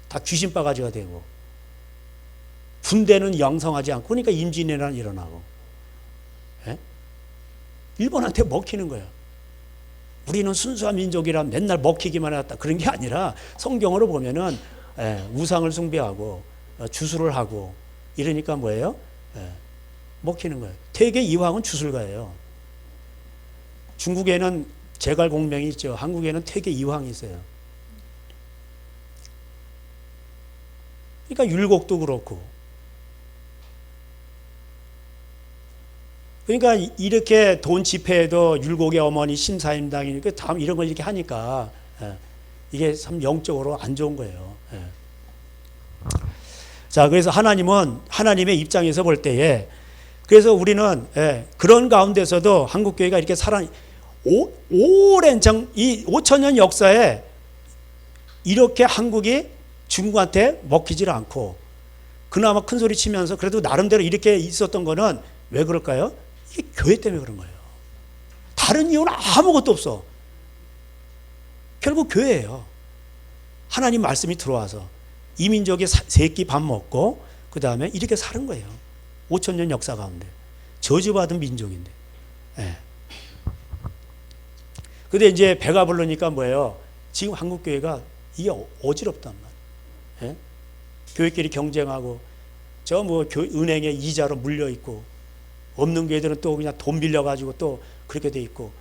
다 귀신 바가지가 되고 군대는 양성하지 않고 그러니까 임진왜란 일어나고. 일본한테 먹히는 거예요. 우리는 순수한 민족이라 맨날 먹히기만 했다. 그런 게 아니라 성경으로 보면은 우상을 숭배하고 주술을 하고 이러니까 뭐예요? 먹히는 거예요. 태계 이황은 주술가예요. 중국에는 제갈공명이 있죠. 한국에는 태계 이황이 있어요. 그러니까 율곡도 그렇고. 그러니까 이렇게 돈 집회에도 율곡의 어머니 심사임당이니까 다음 이런 걸 이렇게 하니까 이게 참 영적으로 안 좋은 거예요. 자, 그래서 하나님은 하나님의 입장에서 볼 때에 그래서 우리는 그런 가운데서도 한국교회가 이렇게 오랜 이 5천년 역사에 이렇게 한국이 중국한테 먹히질 않고 그나마 큰 소리 치면서 그래도 나름대로 이렇게 있었던 거는 왜 그럴까요? 이게 교회 때문에 그런 거예요. 다른 이유는 아무것도 없어. 결국 교회예요. 하나님 말씀이 들어와서 이 민족이 3끼 밥 먹고 그 다음에 이렇게 사는 거예요. 5천년 역사 가운데 저주받은 민족인데. 근데 이제 배가 부르니까 뭐예요? 지금 한국교회가 이게 어지럽단 말이에요. 교회끼리 경쟁하고 저 뭐 은행에 이자로 물려 있고 없는 교회들은 또 그냥 돈 빌려가지고 또 그렇게 돼 있고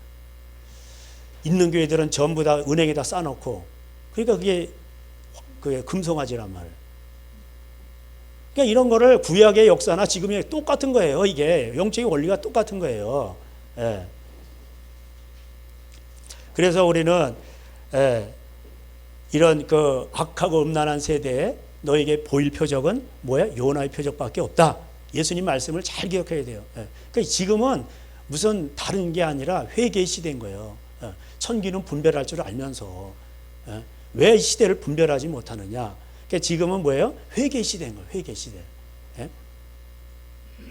있는 교회들은 전부 다 은행에다 싸놓고 그러니까 그게 금송아지란 말이에요. 그러니까 이런 거를 구약의 역사나 지금의 똑같은 거예요. 이게 영적인 원리가 똑같은 거예요. 그래서 우리는 이런 그 악하고 음란한 세대에 너에게 보일 표적은 뭐야? 요나의 표적밖에 없다. 예수님 말씀을 잘 기억해야 돼요. 그러니까 지금은 무슨 다른 게 아니라 회개의 시대인 거예요. 천기는 분별할 줄 알면서 왜 이 시대를 분별하지 못하느냐? 그러니까 지금은 뭐예요? 회개의 시대인 거예요. 회개의 시대.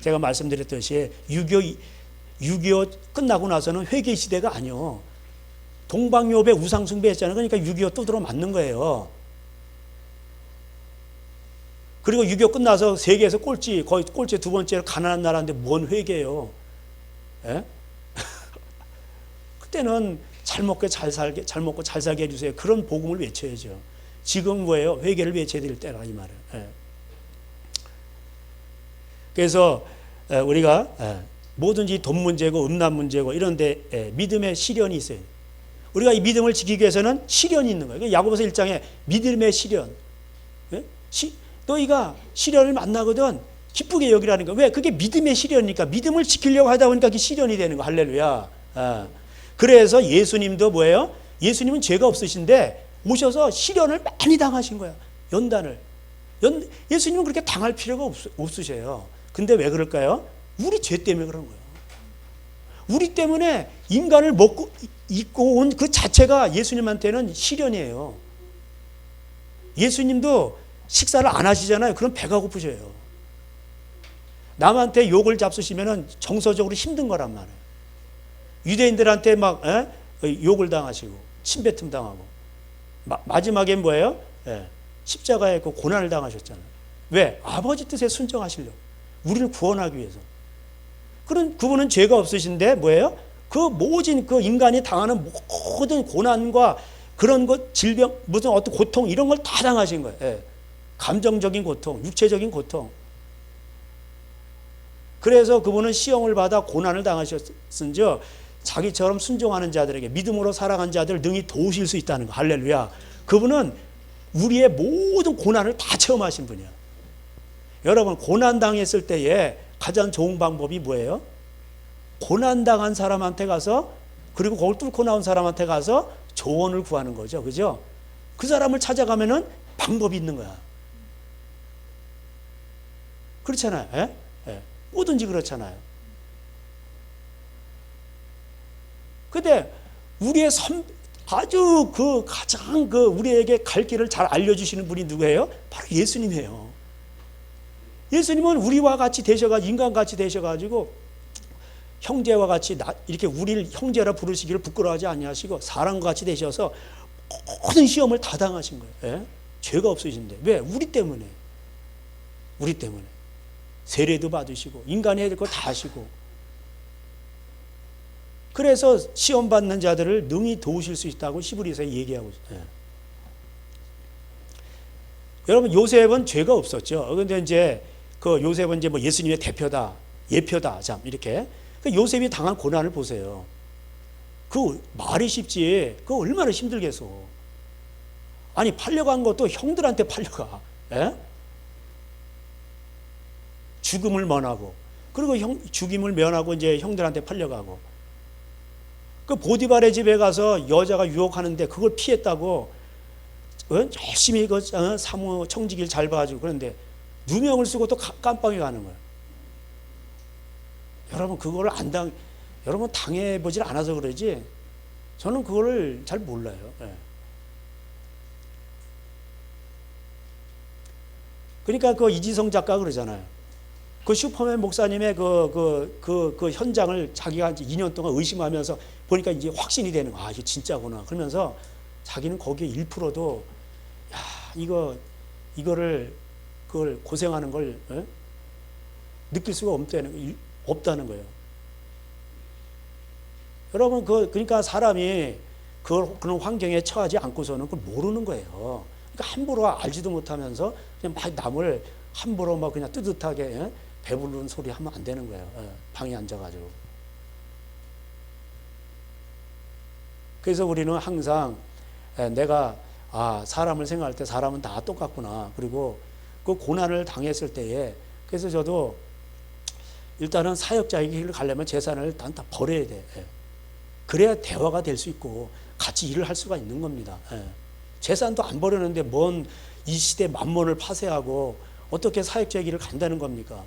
제가 말씀드렸듯이 6.25 끝나고 나서는 회개의 시대가 아니요. 동방요배 우상숭배 했잖아요. 그러니까 6.25 두드러 맞는 거예요. 그리고 6.25 끝나서 세계에서 거의 꼴찌 2번째로 가난한 나라인데 뭔 회개예요? 그때는 잘 먹고 잘 살게 해주세요. 그런 복음을 외쳐야죠. 지금 뭐예요? 회개를 외쳐야 될 때라 이 말이에요. 그래서 우리가 뭐든지 돈 문제고 음란 문제고 이런데 믿음의 시련이 있어요. 우리가 이 믿음을 지키기 위해서는 시련이 있는 거예요. 야고보서 1장에 믿음의 시련. 너희가 시련을 만나거든 기쁘게 여기라는 거야. 왜? 그게 믿음의 시련이니까. 믿음을 지키려고 하다 보니까 그게 시련이 되는 거야. 할렐루야. 그래서 예수님도 뭐예요? 예수님은 죄가 없으신데 오셔서 시련을 많이 당하신 거야. 연단을. 예수님은 그렇게 당할 필요가 없으셔요. 근데 왜 그럴까요? 우리 죄 때문에 그런 거예요. 우리 때문에 인간을 먹고 입고 온 그 자체가 예수님한테는 시련이에요. 예수님도 식사를 안 하시잖아요. 그럼 배가 고프셔요. 남한테 욕을 잡수시면은 정서적으로 힘든 거란 말이에요. 유대인들한테 막 욕을 당하시고 침뱉음 당하고 마지막엔 뭐예요? 십자가에 그 고난을 당하셨잖아요. 왜? 아버지 뜻에 순종하시려고. 우리를 구원하기 위해서. 그런 그분은 죄가 없으신데 뭐예요? 그 모진 그 인간이 당하는 모든 고난과 그런 것, 질병, 무슨 어떤 고통 이런 걸 다 당하신 거예요. 감정적인 고통, 육체적인 고통. 그래서 그분은 시험을 받아 고난을 당하셨은즉 자기처럼 순종하는 자들에게 믿음으로 살아간 자들 능히 도우실 수 있다는 거. 할렐루야. 그분은 우리의 모든 고난을 다 체험하신 분이야. 여러분, 고난 당했을 때에 가장 좋은 방법이 뭐예요? 고난 당한 사람한테 가서, 그리고 그걸 뚫고 나온 사람한테 가서 조언을 구하는 거죠. 그죠? 그 사람을 찾아가면은 방법이 있는 거야. 그렇잖아요. 뭐든지 그렇잖아요. 근데 우리의 아주 그 가장 그 우리에게 갈 길을 잘 알려주시는 분이 누구예요? 바로 예수님이에요. 예수님은 우리와 같이 되셔가지고, 인간같이 되셔가지고, 형제와 같이 이렇게 우리를 형제라 부르시기를 부끄러워하지 아니하시고, 사람과 같이 되셔서 모든 시험을 다 당하신 거예요. 죄가 없으신데. 왜? 우리 때문에. 우리 때문에. 세례도 받으시고, 인간이 해야 될 거 다 하시고. 그래서 시험 받는 자들을 능히 도우실 수 있다고 히브리서에 얘기하고 있어요. 여러분, 요셉은 죄가 없었죠. 그런데 이제 그 요셉은 이제 뭐 예수님의 대표다, 예표다, 참 이렇게. 그 요셉이 당한 고난을 보세요. 그 말이 쉽지, 그 얼마나 힘들겠어. 아니, 팔려간 것도 형들한테 팔려가. 죽음을 면하고, 그리고 죽임을 면하고 이제 형들한테 팔려가고. 그 보디발의 집에 가서 여자가 유혹하는데 그걸 피했다고 열심히 그 사무 청지기를 잘 봐가지고 그런데 누명을 쓰고 또 깜빵에 가는 거예요. 여러분, 그거를 여러분 당해보질 않아서 그러지 저는 그거를 잘 몰라요. 그러니까 그 이지성 작가가 그러잖아요. 그 슈퍼맨 목사님의 그 현장을 자기가 이제 2년 동안 의심하면서 보니까 이제 확신이 되는 거야. 아, 이게 진짜구나. 그러면서 자기는 거기에 1%도 야, 이거를 그걸 고생하는 걸 느낄 수가 없다는 거예요. 여러분, 그러니까 사람이 그런 환경에 처하지 않고서는 그걸 모르는 거예요. 그러니까 함부로 알지도 못하면서 그냥 막 남을 함부로 막 그냥 뜨뜻하게 배부르는 소리 하면 안 되는 거예요. 방에 앉아가지고. 그래서 우리는 항상 내가 사람을 생각할 때 사람은 다 똑같구나. 그리고 그 고난을 당했을 때에 그래서 저도 일단은 사역자의 길을 가려면 재산을 일단 다 버려야 돼. 그래야 대화가 될 수 있고 같이 일을 할 수가 있는 겁니다. 재산도 안 버렸는데 뭔 이 시대 만몬을 파쇄하고 어떻게 사역자의 길을 간다는 겁니까?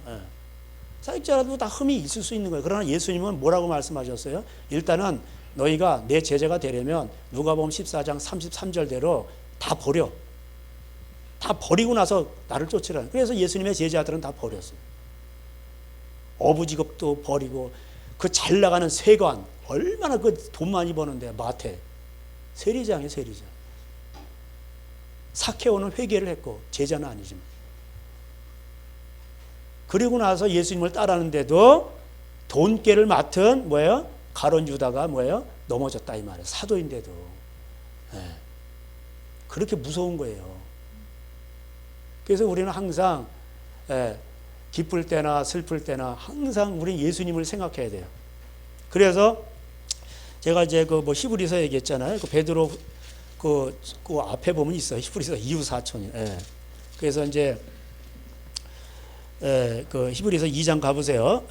사역자라도 다 흠이 있을 수 있는 거예요. 그러나 예수님은 뭐라고 말씀하셨어요? 일단은 너희가 내 제자가 되려면 누가복음 14장 33절대로 다 버려. 다 버리고 나서 나를 쫓으라. 그래서 예수님의 제자들은 다 버렸어요. 어부직업도 버리고 그 잘 나가는 세관 얼마나 그 돈 많이 버는데 마태 세리장이에요. 세리장. 사케오는 회개를 했고 제자는 아니지만 그리고 나서 예수님을 따르는데도 돈깨를 맡은 뭐예요? 가룟 유다가 뭐예요? 넘어졌다 이 말이에요. 사도인데도 그렇게 무서운 거예요. 그래서 우리는 항상 기쁠 때나 슬플 때나 항상 우리 예수님을 생각해야 돼요. 그래서 제가 이제 그 뭐 히브리서 얘기했잖아요. 그 베드로 그 앞에 보면 있어요. 히브리서 이후 사촌이. 그래서 이제 그 히브리서 2장 가보세요.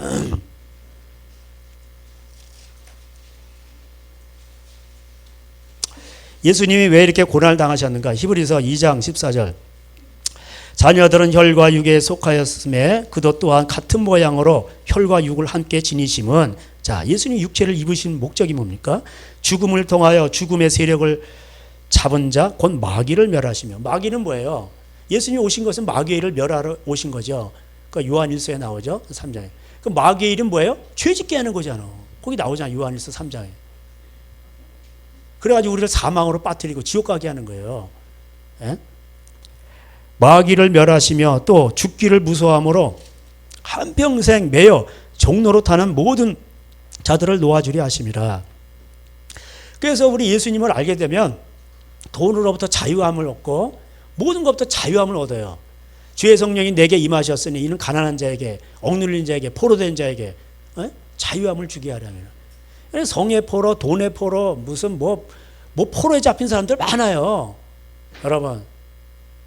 예수님이 왜 이렇게 고난을 당하셨는가? 히브리서 2장 14절. 자녀들은 혈과 육에 속하였음에 그도 또한 같은 모양으로 혈과 육을 함께 지니심은 자, 예수님 육체를 입으신 목적이 뭡니까? 죽음을 통하여 죽음의 세력을 잡은 자 곧 마귀를 멸하시며. 마귀는 뭐예요? 예수님이 오신 것은 마귀를 멸하러 오신 거죠. 그 요한일서에 나오죠. 3장에. 그 마귀의 일은 뭐예요? 죄 짓게 하는 거잖아. 거기 나오잖아. 요한일서 3장에. 그래가지고 우리를 사망으로 빠뜨리고 지옥 가게 하는 거예요. 예? 마귀를 멸하시며 또 죽기를 무서워함으로 한평생 매여 종로로 타는 모든 자들을 놓아주려 하심이라. 그래서 우리 예수님을 알게 되면 돈으로부터 자유함을 얻고 모든 것부터 자유함을 얻어요. 주의 성령이 내게 임하셨으니 이는 가난한 자에게, 억눌린 자에게, 포로된 자에게 자유함을 주게 하려면. 성의 포로, 돈의 포로, 무슨 뭐 포로에 잡힌 사람들 많아요. 여러분,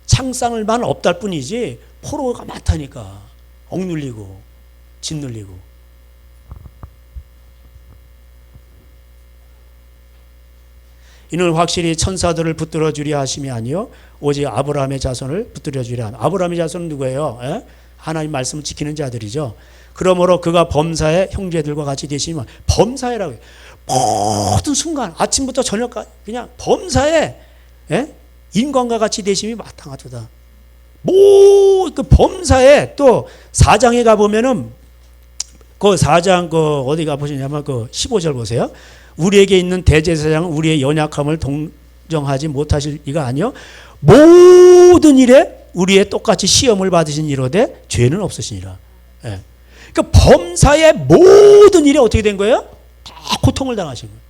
창상을만 없달 뿐이지 포로가 많다니까. 억눌리고 짓눌리고. 이는 확실히 천사들을 붙들어 주려 하심이 아니요 오직 아브라함의 자손을 붙들어 주려 함. 아브라함의 자손은 누구예요? 에? 하나님 말씀을 지키는 자들이죠. 그러므로 그가 범사의 형제들과 같이 되시면, 범사회라고 해요. 모든 순간 아침부터 저녁까지 그냥 범사에 인간과 같이 되심이 마땅하도다. 그 범사에 또 4장에 가보면은 그 4장 그 어디 가보시냐면 그 15절 보세요. 우리에게 있는 대제사장은 우리의 연약함을 동정하지 못하실 이가 아니요 모든 일에 우리의 똑같이 시험을 받으신 이로되 죄는 없으시니라. 예. 그러니까 범사의 모든 일에 어떻게 된 거예요? 다 고통을 당하신 거예요.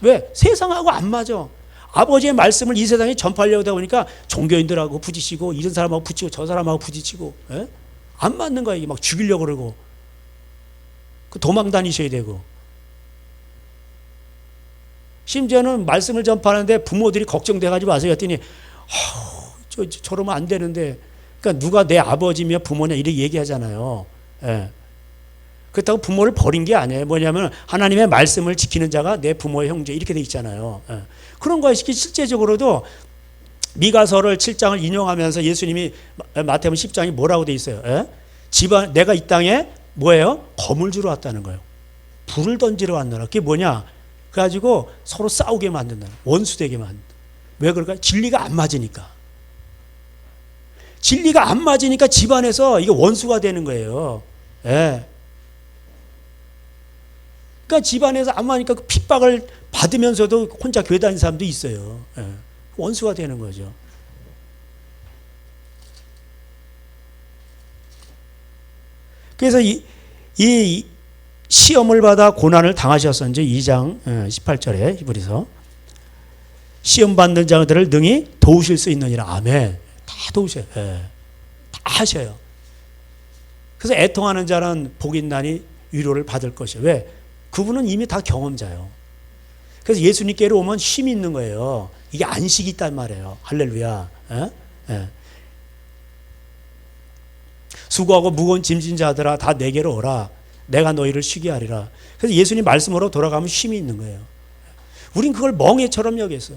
왜? 세상하고 안 맞아. 아버지의 말씀을 이 세상에 전파하려고 하다 보니까 종교인들하고 부딪히고 이런 사람하고 부딪히고 저 사람하고 부딪히고 안 맞는 거야. 이게 막 죽이려고 그러고 도망 다니셔야 되고 심지어는 말씀을 전파하는데 부모들이 걱정돼가지고 와서 했더니 저러면 안 되는데 그러니까 누가 내 아버지며 부모냐 이렇게 얘기하잖아요. 예. 그렇다고 부모를 버린 게 아니에요. 뭐냐면 하나님의 말씀을 지키는 자가 내 부모의 형제 이렇게 돼 있잖아요. 예. 그런 거에 실제적으로도 미가서를 7장을 인용하면서 예수님이 마태복음 10장이 뭐라고 돼 있어요. 예? 집안 내가 이 땅에 뭐예요? 검을 주러 왔다는 거예요. 불을 던지러 왔노라. 그게 뭐냐? 그래가지고 서로 싸우게 만든다. 원수되게 만든다. 왜 그럴까? 진리가 안 맞으니까. 진리가 안 맞으니까 집안에서 이게 원수가 되는 거예요. 예. 그러니까 집안에서 안 맞으니까 그 핍박을 받으면서도 혼자 교회 다니는 사람도 있어요. 예. 원수가 되는 거죠. 그래서 이 시험을 받아 고난을 당하셨었는지 2장 18절에 히브리서 시험 받는 자들을 능히 도우실 수 있느니라. 아멘. 다 도우셔요. 예. 다 하셔요. 그래서 애통하는 자는 복 있나니 위로를 받을 것이에요. 왜? 그분은 이미 다 경험자예요. 그래서 예수님께로 오면 힘이 있는 거예요. 이게 안식이 있단 말이에요. 할렐루야. 예? 예. 수고하고 무거운 짐진 자들아 다 내게로 오라. 내가 너희를 쉬게 하리라. 그래서 예수님 말씀으로 돌아가면 쉼이 있는 거예요. 우린 그걸 멍에처럼 여겼어.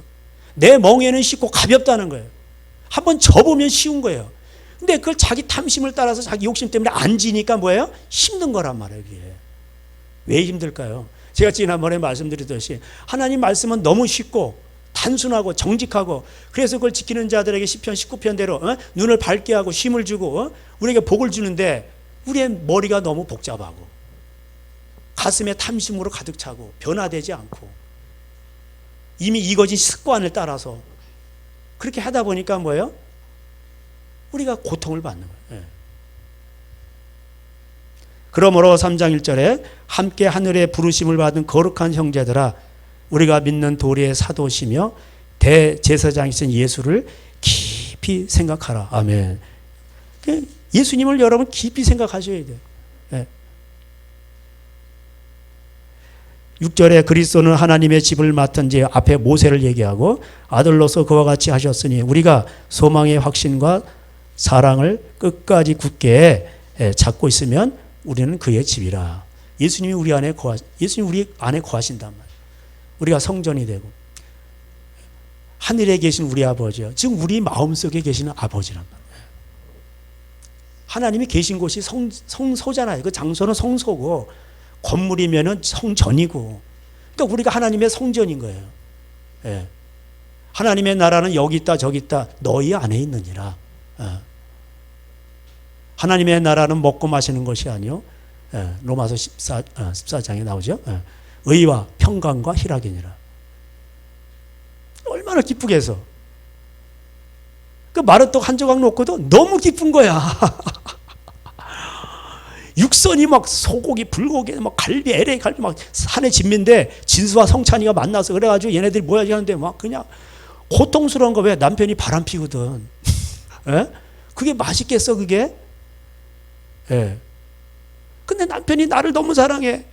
내 멍에는 쉽고 가볍다는 거예요. 한번 접으면 쉬운 거예요. 근데 그걸 자기 탐심을 따라서 자기 욕심 때문에 안 지니까 뭐예요? 힘든 거란 말이에요. 이게. 왜 힘들까요? 제가 지난번에 말씀드렸듯이 하나님 말씀은 너무 쉽고 단순하고 정직하고 그래서 그걸 지키는 자들에게 시편 19편대로 눈을 밝게 하고 쉼을 주고 우리에게 복을 주는데 우리의 머리가 너무 복잡하고 가슴에 탐심으로 가득 차고 변화되지 않고 이미 익어진 습관을 따라서 그렇게 하다 보니까 뭐예요? 우리가 고통을 받는 거예요. 예. 그러므로 3장 1절에 함께 하늘의 부르심을 받은 거룩한 형제들아 우리가 믿는 도리의 사도시며 대제사장이신 예수를 깊이 생각하라. 아멘. 예수님을 여러분 깊이 생각하셔야 돼요. 예. 6절에 그리스도는 하나님의 집을 맡은 지 앞에 모세를 얘기하고 아들로서 그와 같이 하셨으니 우리가 소망의 확신과 사랑을 끝까지 굳게 잡고 있으면 우리는 그의 집이라. 예수님이 예수님이 우리 안에 거하신단 말이에요. 우리가 성전이 되고 하늘에 계신 우리 아버지요. 지금 우리 마음속에 계시는 아버지란 말이에요. 하나님이 계신 곳이 성소잖아요. 그 장소는 성소고 건물이면은 성전이고. 그러니까 우리가 하나님의 성전인 거예요. 예. 하나님의 나라는 여기 있다 저기 있다 너희 안에 있느니라. 하나님의 나라는 먹고 마시는 것이 아니요. 로마서 14장에 나오죠. 의와 평강과 희락이니라. 얼마나 기쁘게 해서. 그 마르떡 한 조각 놓고도 너무 기쁜 거야. 육선이 막 소고기, 불고기, 막 갈비, LA 갈비 막 산의 진미인데 진수와 성찬이가 만나서 그래가지고 얘네들이 뭐야 하는데 막 그냥 고통스러운 거. 왜? 남편이 바람 피거든. 그게 맛있겠어 그게? 근데 남편이 나를 너무 사랑해.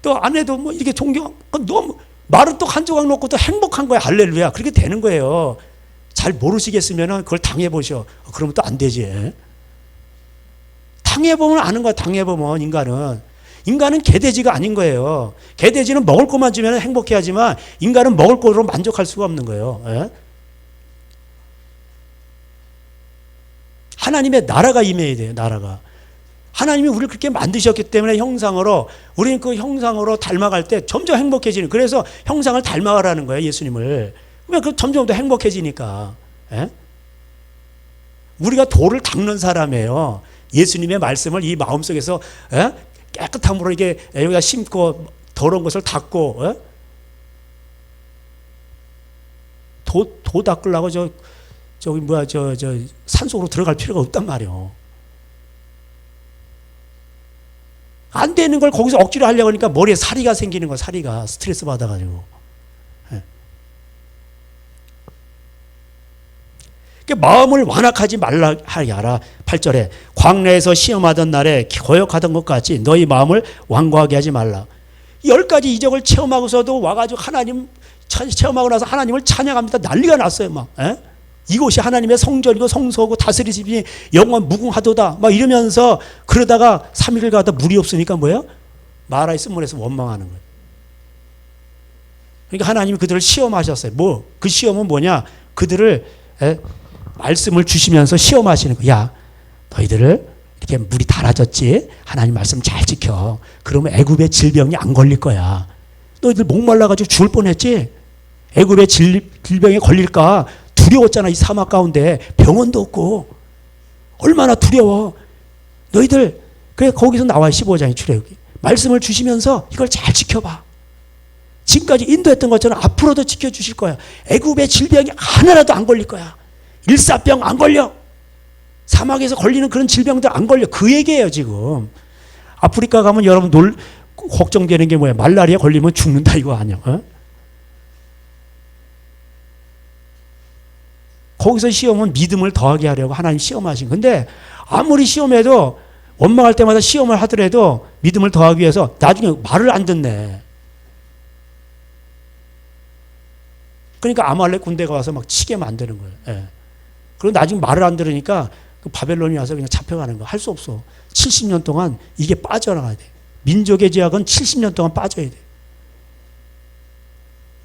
또 아내도 뭐 이렇게 존경. 너무 마르떡 한 조각 놓고 또 행복한 거야. 할렐루야. 그렇게 되는 거예요. 잘 모르시겠으면 그걸 당해보셔. 그러면 또 안 되지. 당해보면 아는 거야. 당해보면 인간은 개돼지가 아닌 거예요. 개돼지는 먹을 것만 주면 행복해하지만 인간은 먹을 것으로 만족할 수가 없는 거예요. 하나님의 나라가 임해야 돼요. 나라가. 하나님이 우리를 그렇게 만드셨기 때문에 형상으로, 우리는 그 형상으로 닮아갈 때 점점 행복해지는, 그래서 형상을 닮아가라는 거예요. 예수님을. 그러면 그 점점 더 행복해지니까. 우리가 돌을 닦는 사람이에요. 예수님의 말씀을 이 마음속에서 깨끗한 물로 이게 여기다 심고 더러운 것을 닦고 도 닦으려고 저기 뭐야 저 산속으로 들어갈 필요가 없단 말이에요. 안 되는 걸 거기서 억지로 하려고 하니까 머리에 사리가 생기는 거. 사리가 스트레스 받아가지고. 마음을 완악하지 말라 하라. 8절에 광야에서 시험하던 날에 거역하던 것 같이 너희 마음을 완고하게 하지 말라. 10가지 이적을 체험하고서도 와가지고 하나님 체험하고 나서 하나님을 찬양합니다. 난리가 났어요. 막 이곳이 하나님의 성전이고 성소고 다스리심이 영원 무궁하도다 막 이러면서, 그러다가 3일을 가다 물이 없으니까 뭐예요? 마라의 쓴물에서 원망하는 거예요. 그러니까 하나님이 그들을 시험하셨어요. 그 시험은 뭐냐? 그들을 말씀을 주시면서 시험하시는 거야. 야, 너희들을 이렇게 물이 달아졌지? 하나님 말씀 잘 지켜. 그러면 애굽의 질병이 안 걸릴 거야. 너희들 목말라가지고 죽을 뻔했지? 애굽의 질병에 걸릴까 두려웠잖아. 이 사막 가운데 병원도 없고 얼마나 두려워. 너희들 그래 거기서 나와요. 15장의 출애굽기. 말씀을 주시면서 이걸 잘 지켜봐. 지금까지 인도했던 것처럼 앞으로도 지켜주실 거야. 애굽의 질병이 하나라도 안 걸릴 거야. 일사병 안 걸려. 사막에서 걸리는 그런 질병들 안 걸려. 그 얘기예요 지금. 아프리카 가면 여러분 걱정되는 게 뭐야? 말라리아 걸리면 죽는다 이거 아니야? 거기서 시험은 믿음을 더하게 하려고 하나님 시험하신 건데, 아무리 시험해도 원망할 때마다 시험을 하더라도 믿음을 더하기 위해서 나중에 말을 안 듣네. 그러니까 아말렉 군대가 와서 막 치게 만드는 거예요. 그리고 나중에 말을 안 들으니까 그 바벨론이 와서 그냥 잡혀가는 거. 할 수 없어. 70년 동안 이게 빠져나가야 돼. 민족의 제약은 70년 동안 빠져야 돼.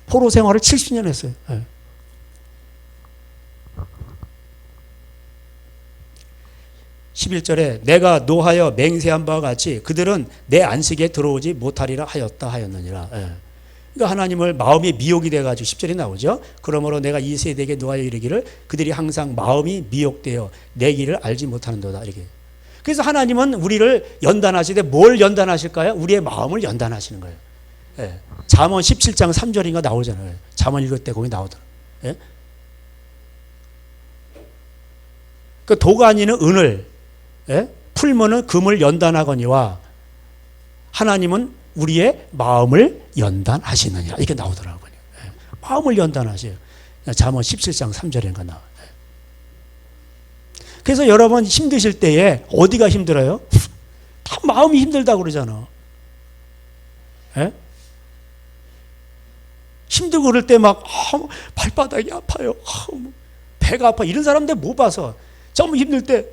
포로 생활을 70년 했어요. 11절에 내가 노하여 맹세한 바와 같이 그들은 내 안식에 들어오지 못하리라 하였다 하였느니라. 그러니까 하나님을 마음이 미혹이 돼가지고 10절에 나오죠. 그러므로 내가 이 세대에게 노하여 이르기를 그들이 항상 마음이 미혹되어 내 길을 알지 못하는도다. 이렇게. 그래서 하나님은 우리를 연단하시되 뭘 연단하실까요? 우리의 마음을 연단하시는 거예요. 잠언 17장 3절인가 나오잖아요. 잠언 읽을 때 거기 나오더라고요. 그 도가니는 은을, 풀무는 금을 연단하거니와 하나님은 우리의 마음을 연단하시느니라. 이렇게 나오더라고요. 마음을 연단하세요. 잠언 17장 3절인가 나와요. 그래서 여러분 힘드실 때에 어디가 힘들어요? 다 마음이 힘들다고 그러잖아. 힘들고 그럴 때 막 발바닥이 아파요. 배가 아파. 이런 사람들 못 봐서. 좀 힘들 때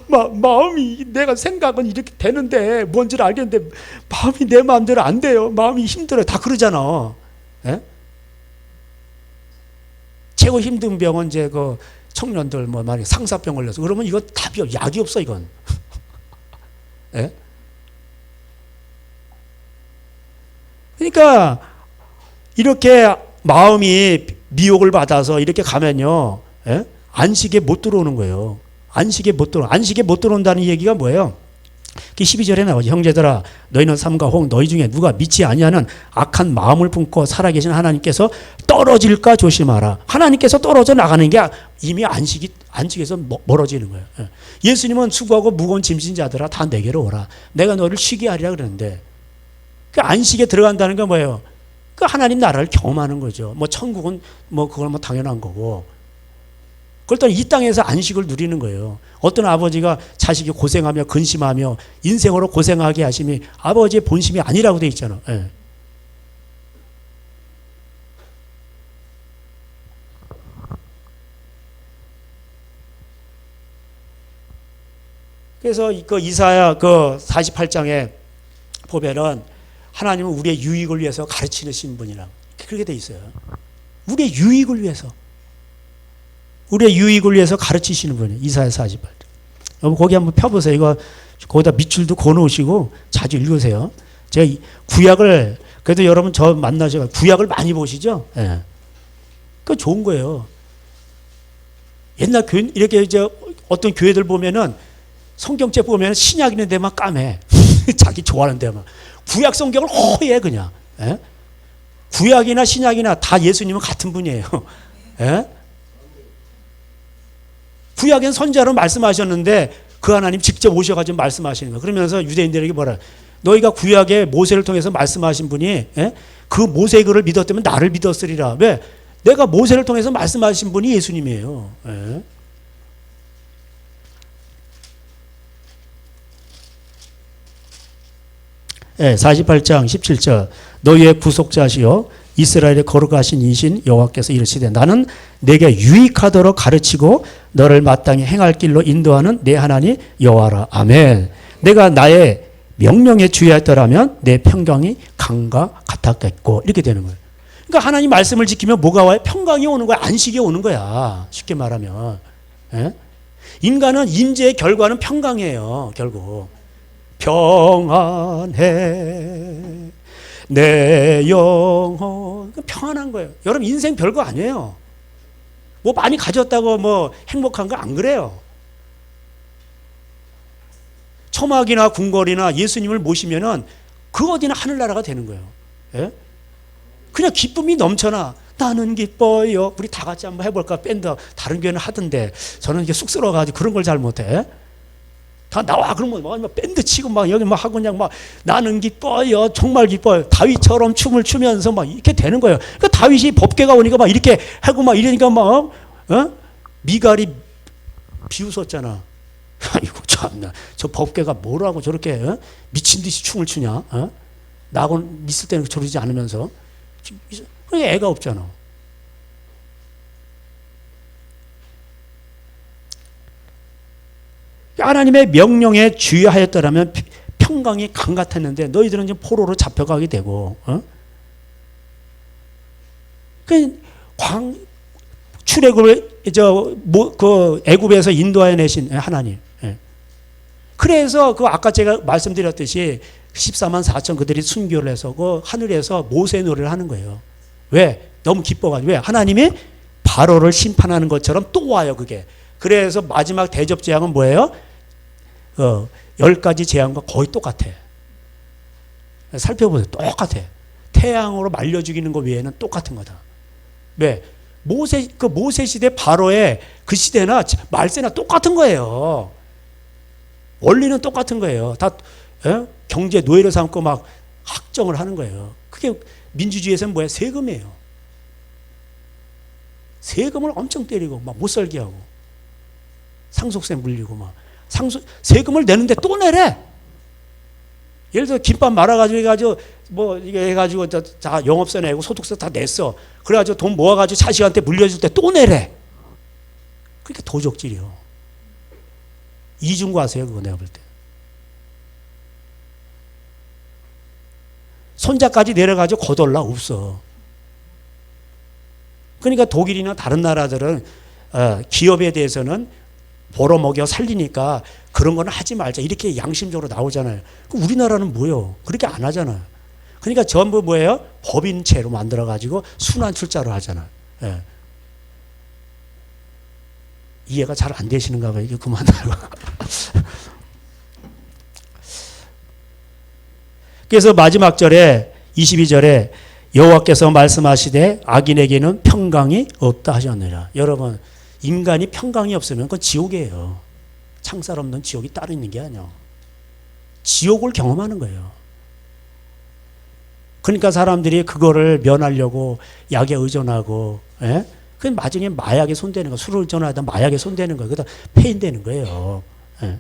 마음이, 내가 생각은 이렇게 되는데 뭔지를 알겠는데 마음이 내 마음대로 안 돼요. 마음이 힘들어요. 다 그러잖아. 최고 힘든 병은 이제 그 청년들 뭐 만약에 상사병 걸려서 그러면 이거 답이 없어. 약이 없어 이건. 그러니까 이렇게 마음이 미혹을 받아서 이렇게 가면요, 안식에 못 들어오는 거예요. 안식에 못 들어온다는 얘기가 뭐예요? 12절에 나오죠. 형제들아 너희는 삼가 혹 너희 중에 누가 믿지 아니하는 악한 마음을 품고 살아계신 하나님께서 떨어질까 조심하라. 하나님께서 떨어져 나가는 게 이미 안식에서 멀어지는 거예요. 예수님은 수고하고 무거운 짐진 자들아 다 내게로 오라. 내가 너를 쉬게 하리라 그랬는데 그 안식에 들어간다는 게 뭐예요? 그 하나님 나라를 경험하는 거죠. 뭐 천국은 뭐 그건 뭐 당연한 거고. 그럴 이 땅에서 안식을 누리는 거예요. 어떤 아버지가 자식이 고생하며 근심하며 인생으로 고생하게 하심이 아버지의 본심이 아니라고 돼 있잖아. 예. 그래서 그 이사야 그 48장에 보면은 하나님은 우리의 유익을 위해서 가르치신 분이라 그렇게 돼 있어요. 우리의 유익을 위해서. 우리의 유익을 위해서 가르치시는 분이에요. 이사야 48장. 여러분 거기 한번 펴보세요. 이거 거기다 밑줄도 그어놓으시고 자주 읽으세요. 제가 구약을 그래도 여러분 저 만나셔서 구약을 많이 보시죠. 예. 그 좋은 거예요. 옛날 교회 이렇게 이제 어떤 교회들 보면은 성경책 보면 신약 있는 데만 까매. 자기 좋아하는 데만. 구약 성경을 허해 그냥. 예? 구약이나 신약이나 다 예수님은 같은 분이에요. 예? 구약엔 선지자로 말씀하셨는데 그 하나님 직접 오셔가지고 말씀하시는 거예요. 그러면서 유대인들에게 뭐라 너희가 구약에 모세를 통해서 말씀하신 분이 예? 그 모세의 글을 믿었다면 나를 믿었으리라. 왜? 내가 모세를 통해서 말씀하신 분이 예수님이에요. 예? 예, 48장 17절 너희의 구속자시여 이스라엘의 거룩하신 이신 여호와께서 이르시되 나는 내게 유익하도록 가르치고 너를 마땅히 행할 길로 인도하는 내 하나님 여호와라. 아멘. 내가 나의 명령에 주의하였더라면 내 평강이 강과 같았겠고 이렇게 되는 거예요. 그러니까 하나님 말씀을 지키면 뭐가 와요? 평강이 오는 거야. 안식이 오는 거야. 쉽게 말하면. 예? 인간은 임재의 결과는 평강이에요. 결국. 평안해 내 영혼. 평안한 거예요. 여러분 인생 별거 아니에요. 뭐 많이 가졌다고 뭐 행복한 거 안 그래요. 초막이나 궁궐이나 예수님을 모시면은 그 어디나 하늘나라가 되는 거예요. 예? 그냥 기쁨이 넘쳐나. 나는 기뻐요. 우리 다 같이 한번 해볼까? 밴드 다른 교회는 하던데 저는 이게 쑥스러워가지고 그런 걸 잘 못해. 다 나와 그러면 막 밴드 치고 막 여기 막 하고 그냥 막 나는 기뻐요. 정말 기뻐요. 다윗처럼 춤을 추면서 막 이렇게 되는 거예요. 그러니까 다윗이 법궤가 오니까 막 이렇게 하고 막 이러니까 막 미갈이 비웃었잖아. 아이고 참나 저 법궤가 뭐라고 저렇게 미친 듯이 춤을 추냐? 나하고는 있을 때는 저러지 않으면서 그게 애가 없잖아. 하나님의 명령에 주의하였더라면 평강이 강 같았는데 너희들은 지금 포로로 잡혀가게 되고 출애굽을 그 애굽에서 인도하여 내신 하나님. 그래서 그 아까 제가 말씀드렸듯이 14만 4천 그들이 순교를 해서 그 하늘에서 모세 노래를 하는 거예요. 왜? 너무 기뻐가지고. 왜? 하나님이 바로를 심판하는 것처럼 또 와요 그게. 그래서 마지막 대접 재앙은 뭐예요? 10가지 재앙과 거의 똑같아. 살펴보세요. 똑같아. 태양으로 말려 죽이는 것 외에는 똑같은 거다. 왜? 모세 시대 바로의 그 시대나 말세나 똑같은 거예요. 원리는 똑같은 거예요. 다 경제 노예를 삼고 막 학정을 하는 거예요. 그게 민주주의에서는 뭐야? 세금이에요. 세금을 엄청 때리고 막 못 살게 하고 상속세 물리고 막 세금을 내는데 또 내래. 예를 들어 김밥 말아가지고 해가지고 뭐 이게 해가지고 다 영업세 내고 소득세 다 냈어. 그래가지고 돈 모아가지고 자식한테 물려줄 때 또 내래. 그러니까 도적질이요. 이중과세요 그거 내가 볼 때. 손자까지 내려가지고 거덜나 없어. 그러니까 독일이나 다른 나라들은 기업에 대해서는 벌어먹여 살리니까 그런 거는 하지 말자 이렇게 양심적으로 나오잖아요. 그럼 우리나라는 뭐예요? 그렇게 안 하잖아요. 그러니까 전부 뭐예요? 법인체로 만들어가지고 순환 출자를 하잖아요. 예. 이해가 잘 안 되시는가 봐요. 이게 그만하고. 그래서 마지막 절에 22절에 여호와께서 말씀하시되 악인에게는 평강이 없다 하셨느니라. 여러분, 인간이 평강이 없으면 그건 지옥이에요. 창살 없는 지옥이 따로 있는 게 아니에요. 지옥을 경험하는 거예요. 그러니까 사람들이 그거를 면하려고 약에 의존하고, 예? 그 나중에 마약에 손대는 거, 술을 의존하다 마약에 손대는 거예요. 그러다 폐인되는 거예요. 예?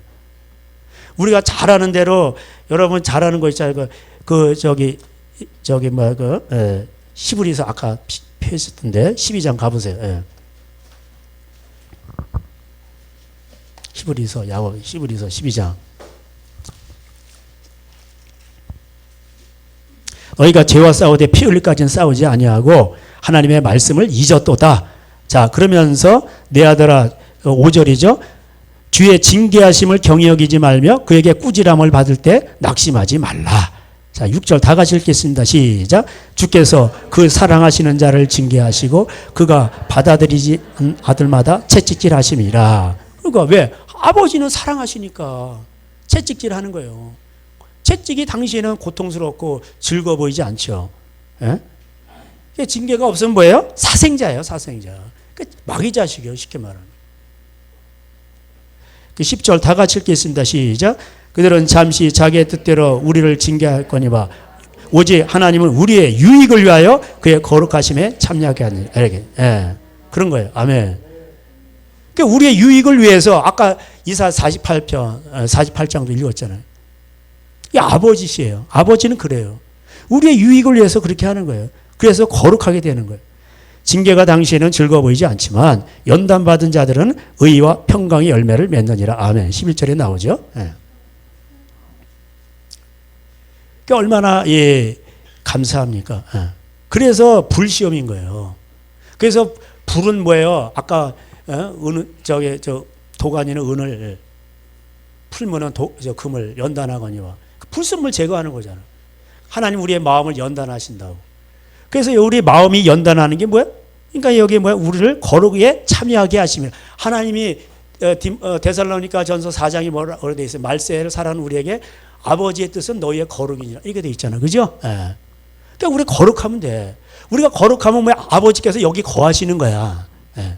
우리가 잘하는 대로, 여러분 잘하는 거 있잖아요. 히브리서 아까 표했었던데 12장 가보세요. 예. 히브리서 12장. 너희가 죄와 싸우되 피 흘릴까지는 싸우지 아니하고 하나님의 말씀을 잊었도다. 자, 그러면서 내 아들아, 5절이죠. 주의 징계하심을 경히 여기지 말며 그에게 꾸지람을 받을 때 낙심하지 말라. 자, 6절 다 같이 읽겠습니다. 시작. 주께서 그 사랑하시는 자를 징계하시고 그가 받아들이지 않은 아들마다 채찍질 하심이라. 그러니까 왜? 아버지는 사랑하시니까 채찍질 하는 거예요. 채찍이 당시에는 고통스럽고 즐거워 보이지 않죠. 예? 징계가 없으면 뭐예요? 사생자예요, 사생자. 마귀 자식이에요, 쉽게 말하면. 10절 다 같이 읽겠습니다. 시작. 그들은 잠시 자기의 뜻대로 우리를 징계할 거니와 오직 하나님은 우리의 유익을 위하여 그의 거룩하심에 참여하게 하는, 예, 그런 거예요. 아멘. 그러니까 우리의 유익을 위해서 아까 이사 48장도 읽었잖아요. 이 아버지시에요. 아버지는 그래요. 우리의 유익을 위해서 그렇게 하는 거예요. 그래서 거룩하게 되는 거예요. 징계가 당시에는 즐거워 보이지 않지만 연단받은 자들은 의와 평강의 열매를 맺느니라. 아멘. 11절에 나오죠. 예. 그러니까 얼마나 감사합니까? 예. 그래서 불시험인 거예요. 그래서 불은 뭐예요? 아까 도가니는 은을 풀면은 금을 연단하거니와 불순물 제거하는 거잖아. 하나님 우리의 마음을 연단하신다고. 그래서 우리 마음이 연단하는 게 뭐야? 그러니까 여기 뭐야? 우리를 거룩에 참여하게 하시면 하나님이 데살로니가 전서 4장이 뭐라 되어 있어요? 말세를 살아는 우리에게 아버지의 뜻은 너희의 거룩이니라 이렇게 돼 있잖아, 그죠? 예. 그러니까 우리 거룩하면 돼. 우리가 거룩하면 뭐야? 아버지께서 여기 거하시는 거야. 예.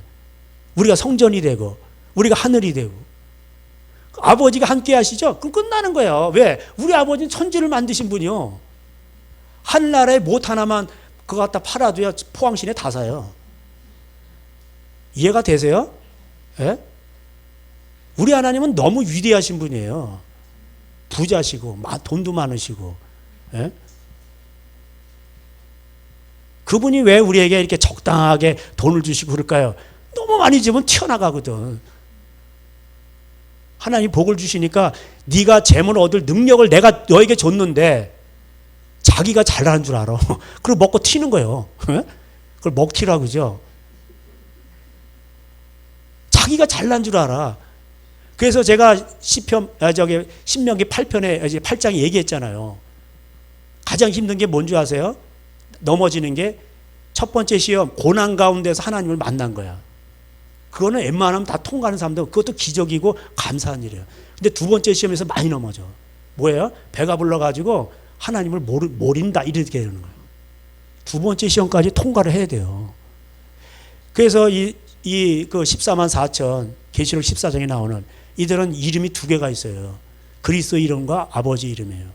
우리가 성전이 되고 우리가 하늘이 되고 아버지가 함께 하시죠? 그럼 끝나는 거예요. 왜? 우리 아버지는 천지를 만드신 분이요. 한나라에 못 하나만 그거 갖다 팔아도요 포항시내 다 사요. 이해가 되세요? 예? 우리 하나님은 너무 위대하신 분이에요. 부자시고 돈도 많으시고. 예? 그분이 왜 우리에게 이렇게 적당하게 돈을 주시고 그럴까요? 너무 많이 주면 튀어나가거든. 하나님 복을 주시니까 네가 재물 얻을 능력을 내가 너에게 줬는데 자기가 잘나는 줄 알아. 그걸 먹고 튀는 거예요. 그걸 먹튀라고 그러죠. 자기가 잘난 줄 알아. 그래서 제가 신명기 8편에 8장에 얘기했잖아요. 가장 힘든 게 뭔지 아세요? 넘어지는 게 첫 번째 시험 고난 가운데서 하나님을 만난 거야. 그거는 웬만하면 다 통과하는 사람들 그것도 기적이고 감사한 일이에요. 근데 두 번째 시험에서 많이 넘어져. 뭐예요? 배가 불러가지고 하나님을 모른다 이렇게 되는 거예요. 두 번째 시험까지 통과를 해야 돼요. 그래서 그 14만 4천 계시록 14장에 나오는 이들은 이름이 두 개가 있어요. 그리스도 이름과 아버지 이름이에요.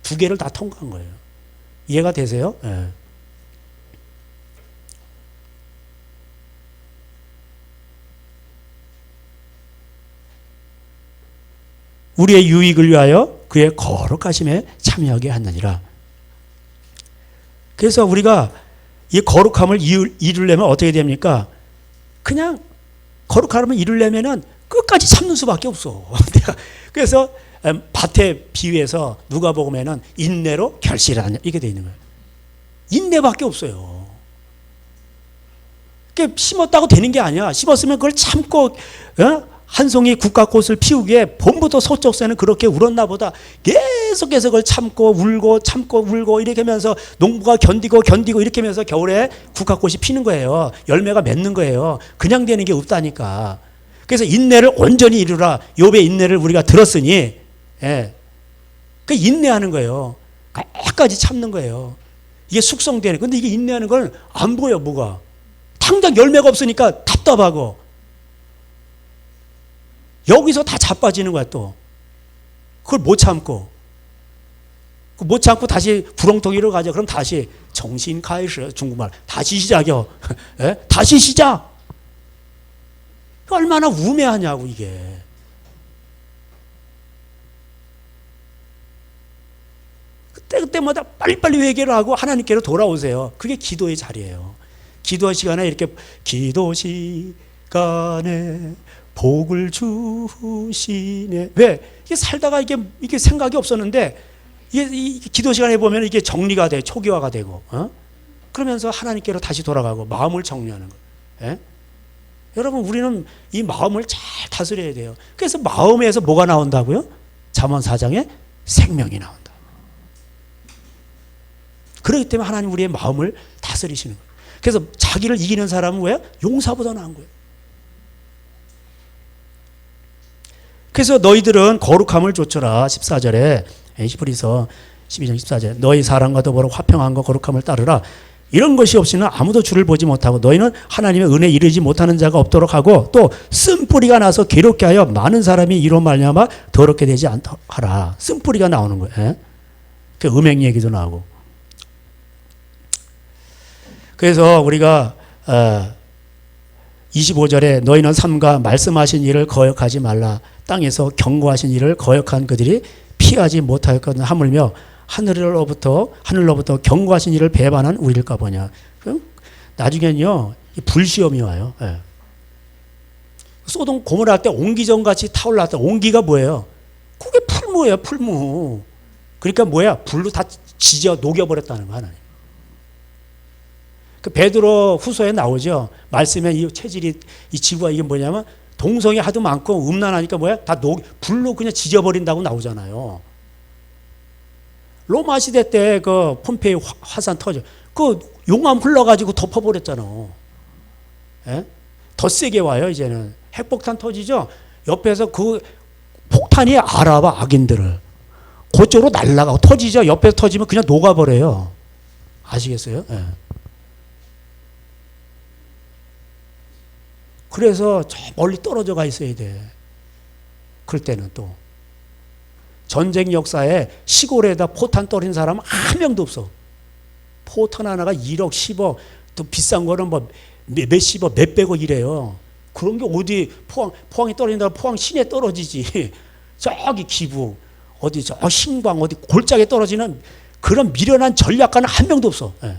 두 개를 다 통과한 거예요. 이해가 되세요? 네. 우리의 유익을 위하여 그의 거룩하심에 참여하게 하느니라. 그래서 우리가 이 거룩함을 이루려면 어떻게 됩니까? 그냥 거룩함을 이루려면은 끝까지 참는 수밖에 없어. 그래서 밭에 비유해서 누가복음에는 인내로 결실하냐 이게 돼 있는 거예요. 인내밖에 없어요. 그게 심었다고 되는 게 아니야. 심었으면 그걸 참고 한 송이 국화꽃을 피우기에 봄부터 서쪽새는 그렇게 울었나 보다. 계속해서 그걸 참고 울고 이렇게 하면서 농부가 견디고 이렇게 하면서 겨울에 국화꽃이 피는 거예요. 열매가 맺는 거예요. 그냥 되는 게 없다니까. 그래서 인내를 온전히 이루라. 욥의 인내를 우리가 들었으니, 예. 그 인내하는 거예요. 끝까지 참는 거예요. 이게 숙성되는. 근데 이게 인내하는 걸 안 보여, 뭐가. 당장 열매가 없으니까 답답하고. 여기서 다 자빠지는 거야, 또. 그걸 못 참고. 못 참고 다시 구렁텅이로 가죠. 그럼 다시 정신 카이시, 중국말. 다시 시작이요. 예? 다시 시작. 얼마나 우매하냐고, 이게. 그때마다 빨리빨리 회개를 하고 하나님께로 돌아오세요. 그게 기도의 자리예요. 기도 시간에 이렇게 기도 시간에 복을 주시네. 왜? 이게 살다가 이게 생각이 없었는데 이 기도 시간에 보면 이게 정리가 돼, 초기화가 되고, 그러면서 하나님께로 다시 돌아가고 마음을 정리하는 거예요. 예? 여러분, 우리는 이 마음을 잘 다스려야 돼요. 그래서 마음에서 뭐가 나온다고요? 잠언 4장에 생명이 나온다. 그렇기 때문에 하나님 우리의 마음을 다스리시는 거예요. 그래서 자기를 이기는 사람은 뭐야? 용사보다 나은 거예요. 그래서 너희들은 거룩함을 좇으라. 14절에 히브리서 12장 14절 너희 사랑과 더불어 화평함과 거룩함을 따르라. 이런 것이 없이는 아무도 주를 보지 못하고 너희는 하나님의 은혜에 이르지 못하는 자가 없도록 하고 또 쓴뿌리가 나서 괴롭게 하여 많은 사람이 이로 말미암아 더럽게 되지 않도록 하라. 쓴뿌리가 나오는 거예요. 그 음행 얘기도 나오고. 그래서 우리가 25절에 너희는 삼가 말씀하신 일을 거역하지 말라. 땅에서 경고하신 일을 거역한 그들이 피하지 못하였거든. 하물며 하늘로부터 경고하신 일을 배반한 우리일까 보냐. 나중에는요 불시험이 와요. 예. 소돔 고모라 할 때 옹기정같이 타올랐다. 옹기가 뭐예요? 그게 풀무예요, 풀무. 그러니까 뭐야? 불로 다 지져 녹여버렸다는 거 하나님. 그 베드로 후서에 나오죠. 말씀에 이 체질이 이 지구가 이게 뭐냐면 동성이 하도 많고 음란하니까 뭐야? 다 불로 그냥 지져버린다고 나오잖아요. 로마 시대 때 그 폼페이 화산 터져. 그 용암 흘러가지고 덮어버렸잖아. 예? 더 세게 와요, 이제는. 핵폭탄 터지죠? 옆에서 그 폭탄이 알아봐, 악인들을. 그쪽으로 날아가고 터지죠? 옆에서 터지면 그냥 녹아버려요. 아시겠어요? 예. 그래서 저 멀리 떨어져 가 있어야 돼. 그럴 때는 또. 전쟁 역사에 시골에다 포탄 떨어진 사람은 한 명도 없어. 포탄 하나가 1억, 10억, 또 비싼 거는 뭐 몇십억, 몇백억 이래요. 그런 게 어디 포항이 떨어진다고 포항 시내에 떨어지지. 저기 기부, 어디 저 신광, 어디 골짜기에 떨어지는 그런 미련한 전략가는 한 명도 없어. 예.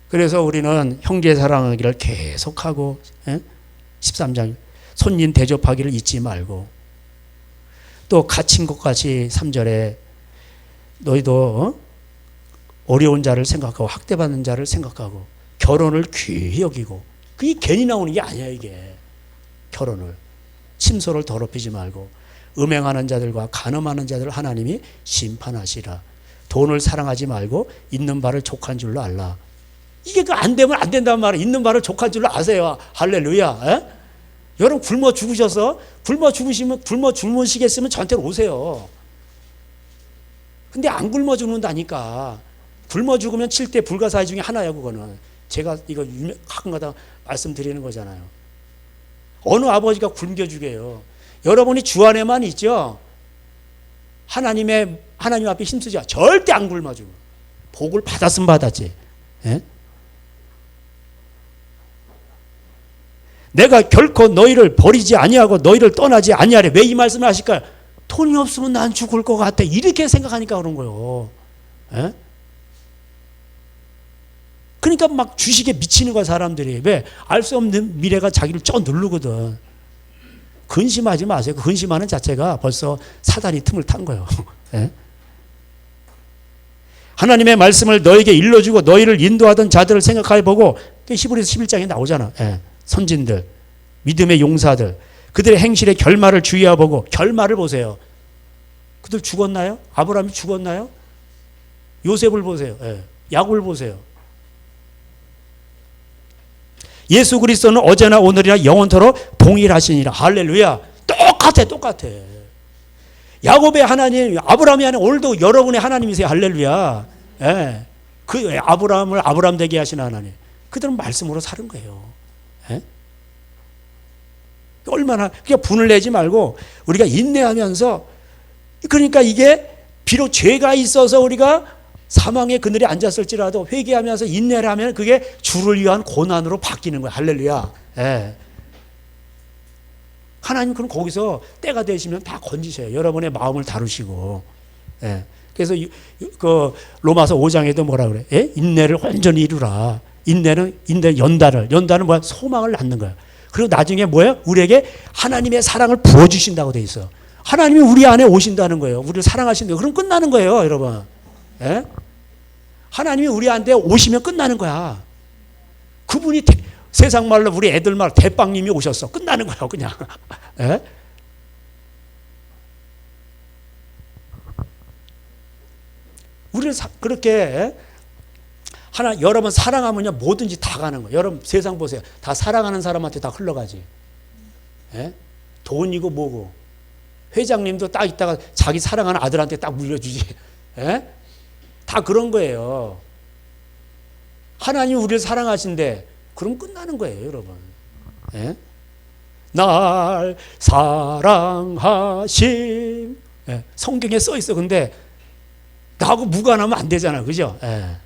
그래서 우리는 형제 사랑하기를 계속하고 13장 손님 대접하기를 잊지 말고 또 갇힌 것 같이 3절에 너희도 어려운 자를 생각하고 학대받는 자를 생각하고 결혼을 귀히 여기고 그게 괜히 나오는 게 아니야 이게. 결혼을 침소를 더럽히지 말고 음행하는 자들과 간음하는 자들을 하나님이 심판하시라. 돈을 사랑하지 말고 있는 바를 족한 줄로 알라. 이게 그 안 되면 안 된다는 말은 있는 바를 족한 줄로 아세요. 할렐루야. 에? 여러분 굶어 죽으셔서 굶어 죽으시겠으면 저한테 오세요. 근데 안 굶어 죽는다니까. 굶어 죽으면 7대 불가사의 중에 하나야 그거는. 제가 이거 가끔가다 말씀드리는 거잖아요. 어느 아버지가 굶겨 주게요. 여러분이 주 안에만 있죠. 하나님 앞에 힘쓰지 절대 안 굶어 죽어. 복을 받았으면 받았지. 에? 내가 결코 너희를 버리지 아니하고 너희를 떠나지 아니하리. 왜 이 말씀을 하실까요? 돈이 없으면 난 죽을 것 같아. 이렇게 생각하니까 그런 거예요. 에? 그러니까 막 주식에 미치는 거야 사람들이. 왜? 알 수 없는 미래가 자기를 쪄 누르거든. 근심하지 마세요. 그 근심하는 자체가 벌써 사단이 틈을 탄 거예요. 에? 하나님의 말씀을 너에게 일러주고 너희를 인도하던 자들을 생각해 보고 히브리서 11장에 나오잖아. 예. 선진들, 믿음의 용사들, 그들의 행실의 결말을 주의해 보고 결말을 보세요. 그들 죽었나요? 아브라함이 죽었나요? 요셉을 보세요. 예. 야곱을 보세요. 예수 그리스도는 어제나 오늘이나 영원토록 동일하시니라. 할렐루야. 똑같아. 야곱의 하나님, 아브라함이 하나님, 오늘도 여러분의 하나님이세요. 할렐루야. 예. 그 아브라함을 아브라함 되게 하시는 하나님. 그들은 말씀으로 사는 거예요. 예? 얼마나, 그러니까 분을 내지 말고 우리가 인내하면서, 그러니까 이게 비록 죄가 있어서 우리가 사망의 그늘에 앉았을지라도 회개하면서 인내를 하면 그게 주를 위한 고난으로 바뀌는 거예요. 할렐루야. 예. 하나님 그럼 거기서 때가 되시면 다 건지셔요. 여러분의 마음을 다루시고. 예. 그래서 그 로마서 5장에도 뭐라 그래? 예? 인내를 온전히 이루라. 인내 연단은 뭐야? 소망을 낳는 거야. 그리고 나중에 뭐예요? 우리에게 하나님의 사랑을 부어주신다고 돼 있어. 하나님이 우리 안에 오신다는 거예요. 우리를 사랑하신다. 그럼 끝나는 거예요, 여러분. 예? 하나님이 우리 안에 오시면 끝나는 거야. 그분이 세상 말로 우리 애들 말 대빵님이 오셨어. 끝나는 거예요, 그냥. 예? 우리를 그렇게 여러분 사랑하면요 뭐든지 다 가는 거예요. 여러분 세상 보세요. 다 사랑하는 사람한테 다 흘러가지. 예? 돈이고 뭐고. 회장님도 딱 있다가 자기 사랑하는 아들한테 딱 물려주지. 예? 다 그런 거예요. 하나님 우리를 사랑하신데 그럼 끝나는 거예요, 여러분. 예? 날 사랑하심. 예? 성경에 써 있어. 근데 나하고 무관하면 안 되잖아, 그죠? 예.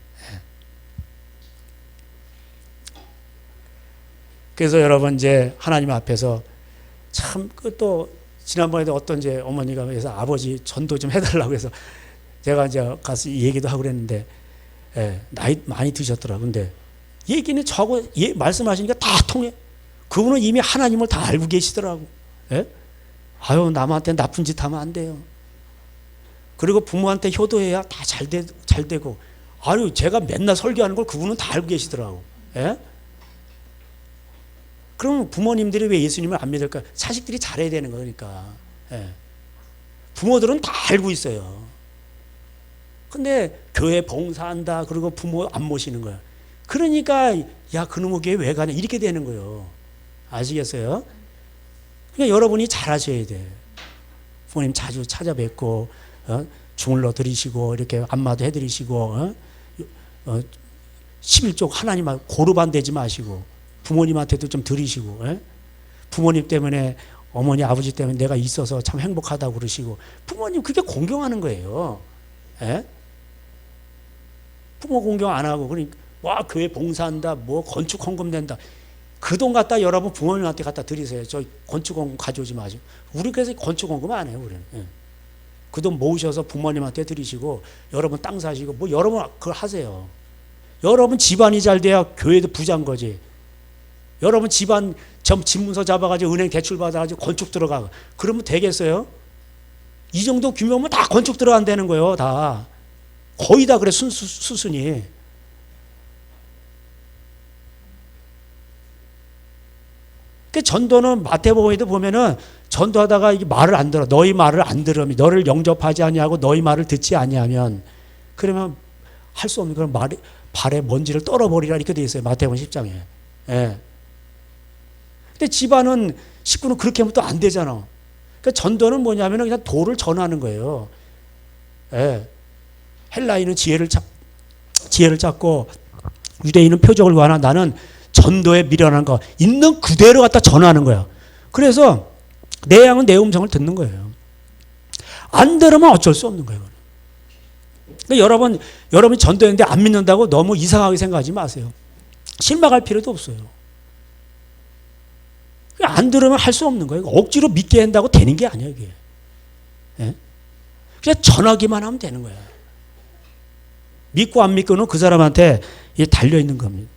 그래서 여러분 이제 하나님 앞에서 참 그 또 지난번에도 어떤 이제 어머니가 그래서 아버지 전도 좀 해달라고 해서 제가 이제 가서 얘기도 하고 그랬는데, 예, 나이 많이 드셨더라. 근데 얘기는 저하고 말씀하시니까 다 통해. 그분은 이미 하나님을 다 알고 계시더라고. 예? 아유, 남한테 나쁜 짓 하면 안 돼요. 그리고 부모한테 효도해야 다 잘 되고. 아유, 제가 맨날 설교하는 걸 그분은 다 알고 계시더라고. 예? 그럼 부모님들이 왜 예수님을 안 믿을까? 자식들이 잘해야 되는 거니까. 예. 부모들은 다 알고 있어요. 근데 교회 봉사한다. 그리고 부모 안 모시는 거야. 그러니까 야, 그놈의 교회 왜 가냐? 이렇게 되는 거예요. 아시겠어요? 그러니까 여러분이 잘하셔야 돼. 부모님 자주 찾아뵙고 주물러 드리시고 이렇게 안마도 해드리시고 11조 하나님 고르반 되지 마시고 부모님한테도 좀 드리시고, 예? 부모님 때문에 어머니 아버지 때문에 내가 있어서 참 행복하다고 그러시고 부모님 그게 공경하는 거예요. 예? 부모 공경 안 하고 그러니까 와 교회 봉사한다 뭐 건축 헌금 낸다 그 돈 갖다 여러분 부모님한테 갖다 드리세요. 저 건축 헌금 가져오지 마시고. 우리 그래서 건축 헌금 안 해요. 우리는. 예. 그 돈 모으셔서 부모님한테 드리시고 여러분 땅 사시고 뭐 여러분 그걸 하세요. 여러분 집안이 잘 돼야 교회도 부자인 거지. 여러분 집안 집문서 잡아가지고 은행 대출 받아가지고 건축 들어가. 그러면 되겠어요? 이 정도 규모면 다 건축 들어간다는 거예요. 다. 거의 다 그래 수순이. 그 전도는 마태복음에도 보면은 전도하다가 이게 말을 안 들어. 너희 말을 안 들으면 너를 영접하지 아니하고 너희 말을 듣지 아니하면 그러면 할 수 없는 그런 발에 먼지를 떨어버리라 이렇게 돼 있어요. 마태복음 10장에. 예. 근데 집안은 식구는 그렇게 하면 또 안 되잖아. 그러니까 전도는 뭐냐면 그냥 도를 전하는 거예요. 예. 헬라인은 지혜를 찾고 유대인은 표적을 구하나 나는 전도에 미련한 거 있는 그대로 갖다 전하는 거야. 그래서 내 양은 내 음성을 듣는 거예요. 안 들으면 어쩔 수 없는 거예요. 그러니까 여러분 전도했는데 안 믿는다고 너무 이상하게 생각하지 마세요. 실망할 필요도 없어요. 안 들으면 할 수 없는 거예요. 억지로 믿게 한다고 되는 게 아니에요, 이게. 예? 그냥 전하기만 하면 되는 거예요. 믿고 안 믿고는 그 사람한테 달려 있는 겁니다.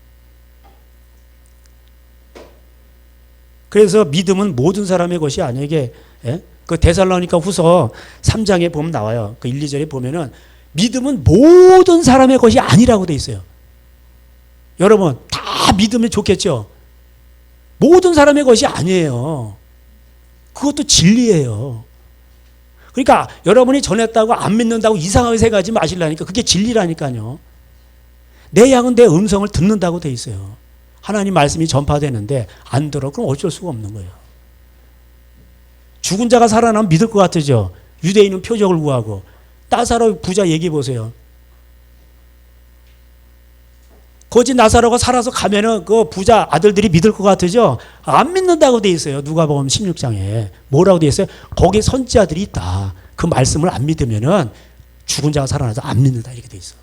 그래서 믿음은 모든 사람의 것이 아니에요. 이게 예? 그 데살로니가 후서 3장에 보면 나와요. 그 1, 2절에 보면은 믿음은 모든 사람의 것이 아니라고 돼 있어요. 여러분 다 믿으면 좋겠죠. 모든 사람의 것이 아니에요. 그것도 진리예요. 그러니까 여러분이 전했다고 안 믿는다고 이상하게 생각하지 마시려니까 그게 진리라니까요. 내 양은 내 음성을 듣는다고 돼 있어요. 하나님 말씀이 전파되는데 안 들어. 그럼 어쩔 수가 없는 거예요. 죽은 자가 살아나면 믿을 것 같으죠. 유대인은 표적을 구하고. 나사로 부자 얘기해 보세요. 거지 나사로가 살아서 가면은 그 부자 아들들이 믿을 것 같으죠? 안 믿는다고 돼 있어요. 누가복음 16장에. 뭐라고 돼 있어요? 거기에 선지자들이 있다. 그 말씀을 안 믿으면은 죽은 자가 살아나서 안 믿는다. 이렇게 돼 있어.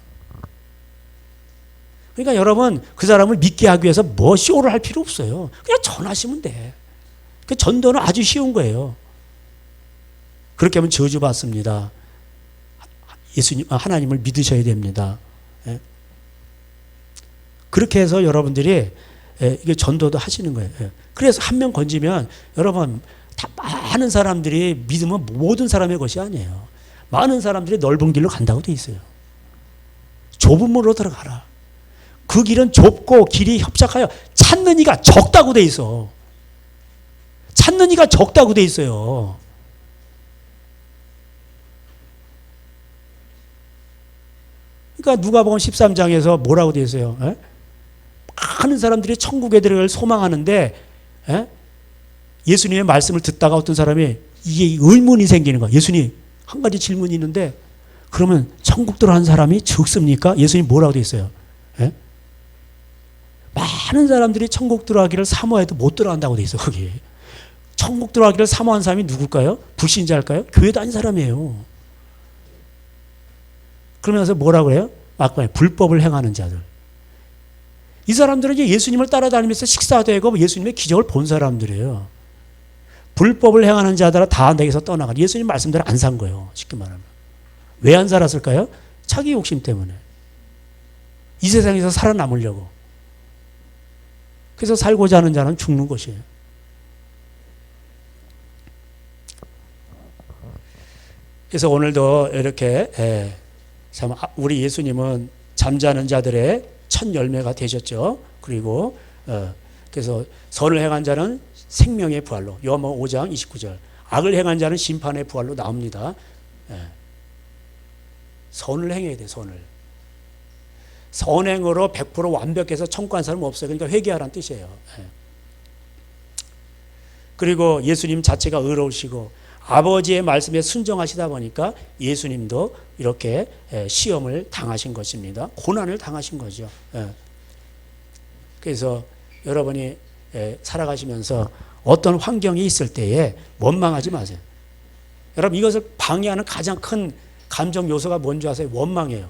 그러니까 여러분, 그 사람을 믿게 하기 위해서 뭐 쇼를 할 필요 없어요. 그냥 전하시면 돼. 그 전도는 아주 쉬운 거예요. 그렇게 하면 저주받습니다. 예수님, 하나님을 믿으셔야 됩니다. 예? 그렇게 해서 여러분들이 이게 전도도 하시는 거예요. 예. 그래서 한 명 건지면 여러분 다 많은 사람들이 믿으면 모든 사람의 것이 아니에요. 많은 사람들이 넓은 길로 간다고 돼 있어요. 좁은 문으로 들어가라. 그 길은 좁고 길이 협착하여 찾는 이가 적다고 돼 있어. 찾는 이가 적다고 돼 있어요. 그러니까 누가복음 13장에서 뭐라고 돼 있어요? 에? 많은 사람들이 천국에 들어갈 소망하는데 에? 예수님의 말씀을 듣다가 어떤 사람이 이게 의문이 생기는 거야. 예수님, 한 가지 질문이 있는데 그러면 천국 들어간 사람이 적습니까? 예수님 뭐라고 돼 있어요? 에? 많은 사람들이 천국 들어가기를 사모해도 못 들어간다고 돼 있어. 거기 천국 들어가기를 사모한 사람이 누굴까요? 불신자일까요? 교회 다닌 사람이에요. 그러면서 뭐라고 그래요? 아까 불법을 행하는 자들. 이 사람들은 이제 예수님을 따라다니면서 식사되고 예수님의 기적을 본 사람들이에요. 불법을 행하는 자들은 다 내게서 떠나가. 예수님 말씀대로 안 산 거예요. 쉽게 말하면. 왜 안 살았을까요? 자기 욕심 때문에. 이 세상에서 살아남으려고. 그래서 살고자 하는 자는 죽는 것이에요. 그래서 오늘도 이렇게 참 우리 예수님은 잠자는 자들의 첫 열매가 되셨죠. 그리고 그래서 선을 행한 자는 생명의 부활로 요한복음 5장 29절 악을 행한 자는 심판의 부활로 나옵니다. 선을 행해야 돼. 선행으로 100% 완벽해서 천국 간 사람은 없어요. 그러니까 회개하라는 뜻이에요. 그리고 예수님 자체가 의로우시고 아버지의 말씀에 순종하시다 보니까 예수님도 이렇게 시험을 당하신 것입니다. 고난을 당하신 거죠. 그래서 여러분이 살아가시면서 어떤 환경이 있을 때에 원망하지 마세요. 여러분 이것을 방해하는 가장 큰 감정 요소가 뭔지 아세요? 원망이에요.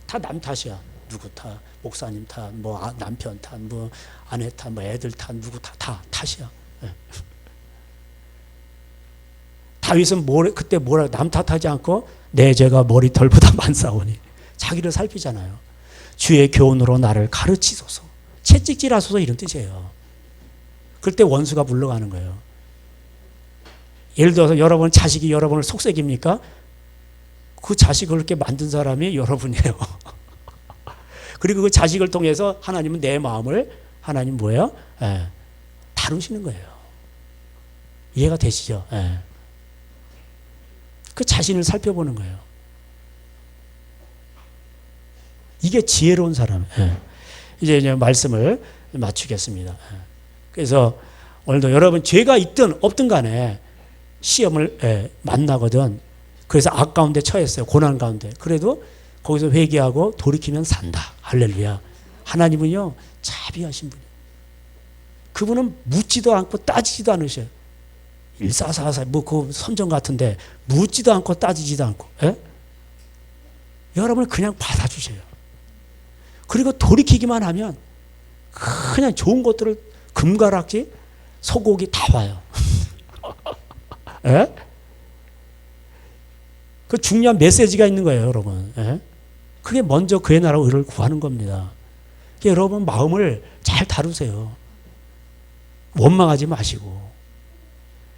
다 남 탓이야. 누구 탓, 목사님 탓, 뭐 남편 탓, 뭐 아내 탓, 뭐 애들 탓, 누구 다 탓이야. 다윗은 그때 뭐라 남 탓하지 않고 내 죄가 머리털보다 많사오니 자기를 살피잖아요. 주의 교훈으로 나를 가르치소서. 채찍질하소서 이런 뜻이에요. 그때 원수가 물러가는 거예요. 예를 들어서 여러분 자식이 여러분을 속삭입니까? 그 자식을 그렇게 만든 사람이 여러분이에요. 그리고 그 자식을 통해서 하나님은 내 마음을 하나님 뭐예요? 다루시는 거예요. 이해가 되시죠? 그 자신을 살펴보는 거예요. 이게 지혜로운 사람. 이제 말씀을 마치겠습니다. 그래서 오늘도 여러분 죄가 있든 없든 간에 시험을 만나거든. 그래서 악 가운데 처했어요. 고난 가운데. 그래도 거기서 회개하고 돌이키면 산다. 할렐루야. 하나님은요 자비하신 분이에요. 그분은 묻지도 않고 따지지도 않으셔요. 1444 뭐 그 선정 같은데 묻지도 않고 따지지도 않고 여러분을 그냥 받아주세요. 그리고 돌이키기만 하면 그냥 좋은 것들을 금가락지 소고기 다 와요. 그 중요한 메시지가 있는 거예요, 여러분. 그게 먼저 그의 나라 의를 구하는 겁니다. 여러분 마음을 잘 다루세요. 원망하지 마시고.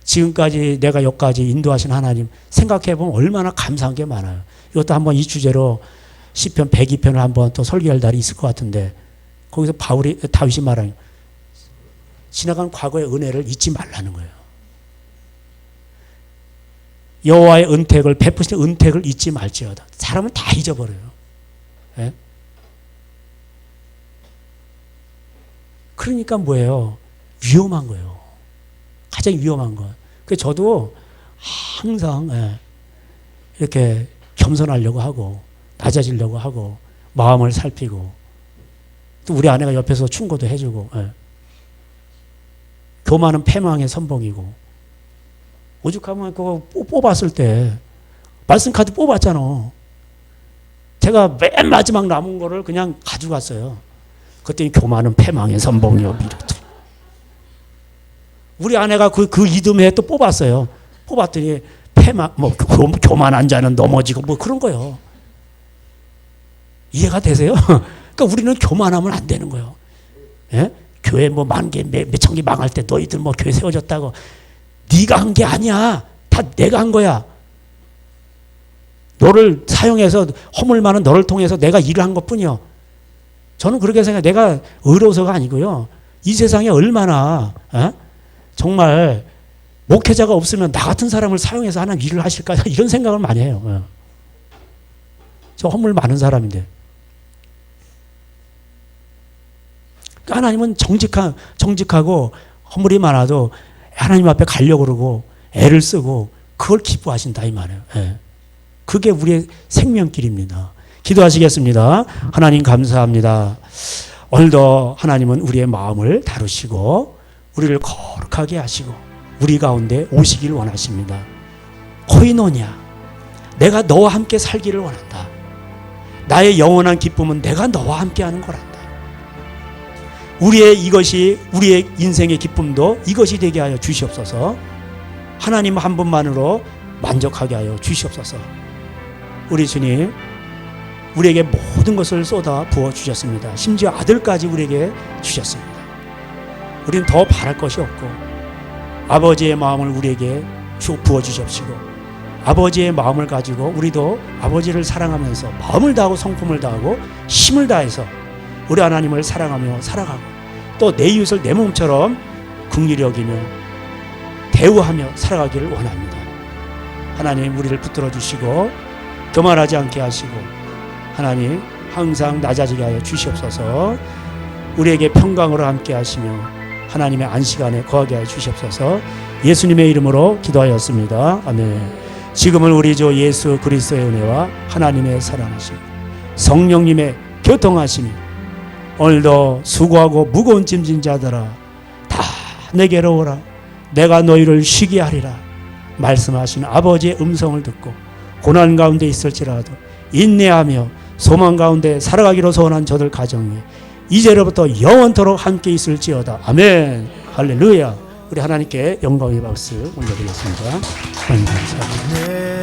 지금까지 내가 여기까지 인도하신 하나님 생각해보면 얼마나 감사한 게 많아요. 이것도 한번 이 주제로 시편 102편을 한번 또 설교할 날이 있을 것 같은데 거기서 다윗이 말하는 지나간 과거의 은혜를 잊지 말라는 거예요. 여호와의 은택을 베푸신 은택을 잊지 말지어다. 사람은 다 잊어버려요. 그러니까 뭐예요? 위험한 거예요. 가장 위험한 거. 그래서 저도 항상 이렇게 겸손하려고 하고 낮아지려고 하고 마음을 살피고 또 우리 아내가 옆에서 충고도 해주고 교만은 패망의 선봉이고 오죽하면 그거 뽑았을 때 말씀 카드 뽑았잖아. 제가 맨 마지막 남은 거를 그냥 가져갔어요. 그랬더니 교만은 패망의 선봉이요. 우리 아내가 그 이듬해 또 뽑았어요. 뽑았더니 패망, 교만한 자는 넘어지고 그런 거요. 이해가 되세요? 그러니까 우리는 교만하면 안 되는 거예요. 예? 교회 만 개, 몇천 개 망할 때 너희들 교회 세워졌다고. 네가 한 게 아니야. 다 내가 한 거야. 너를 사용해서 허물 많은 너를 통해서 내가 일을 한 것뿐이요. 저는 그렇게 생각해요. 내가 의로워서가 아니고요. 이 세상에 얼마나 정말 목회자가 없으면 나 같은 사람을 사용해서 하나님 일을 하실까 이런 생각을 많이 해요. 저 허물 많은 사람인데. 하나님은 정직하고 허물이 많아도 하나님 앞에 가려고 그러고 애를 쓰고 그걸 기뻐하신다 이 말이에요. 그게 우리의 생명길입니다. 기도하시겠습니다. 하나님 감사합니다. 오늘도 하나님은 우리의 마음을 다루시고 우리를 거룩하게 하시고 우리 가운데 오시길 원하십니다. 코이노냐, 내가 너와 함께 살기를 원한다. 나의 영원한 기쁨은 내가 너와 함께하는 거란다. 우리의 인생의 기쁨도 이것이 되게 하여 주시옵소서. 하나님 한 분만으로 만족하게 하여 주시옵소서. 우리 주님, 우리에게 모든 것을 쏟아 부어 주셨습니다. 심지어 아들까지 우리에게 주셨습니다. 우리는 더 바랄 것이 없고 아버지의 마음을 우리에게 부어 주십시고 아버지의 마음을 가지고 우리도 아버지를 사랑하면서 마음을 다하고 성품을 다하고 힘을 다해서 우리 하나님을 사랑하며 살아가고 또 내 이웃을 내 몸처럼 긍휼히 여기며 대우하며 살아가기를 원합니다. 하나님 우리를 붙들어 주시고 교만하지 않게 하시고 하나님 항상 낮아지게 하여 주시옵소서. 우리에게 평강으로 함께 하시며 하나님의 안식안에 거하게 하여 주시옵소서. 예수님의 이름으로 기도하였습니다. 아멘. 지금은 우리 주 예수 그리스도의 은혜와 하나님의 사랑하심 성령님의 교통하심이 오늘도 수고하고 무거운 짐진 자들아 다 내게로 오라 내가 너희를 쉬게 하리라 말씀하신 아버지의 음성을 듣고 고난 가운데 있을지라도 인내하며 소망 가운데 살아가기로 소원한 저들 가정에 이제로부터 영원토록 함께 있을지어다. 아멘. 할렐루야. 우리 하나님께 영광의 박수 올려드리겠습니다. 하나님 감사합니다.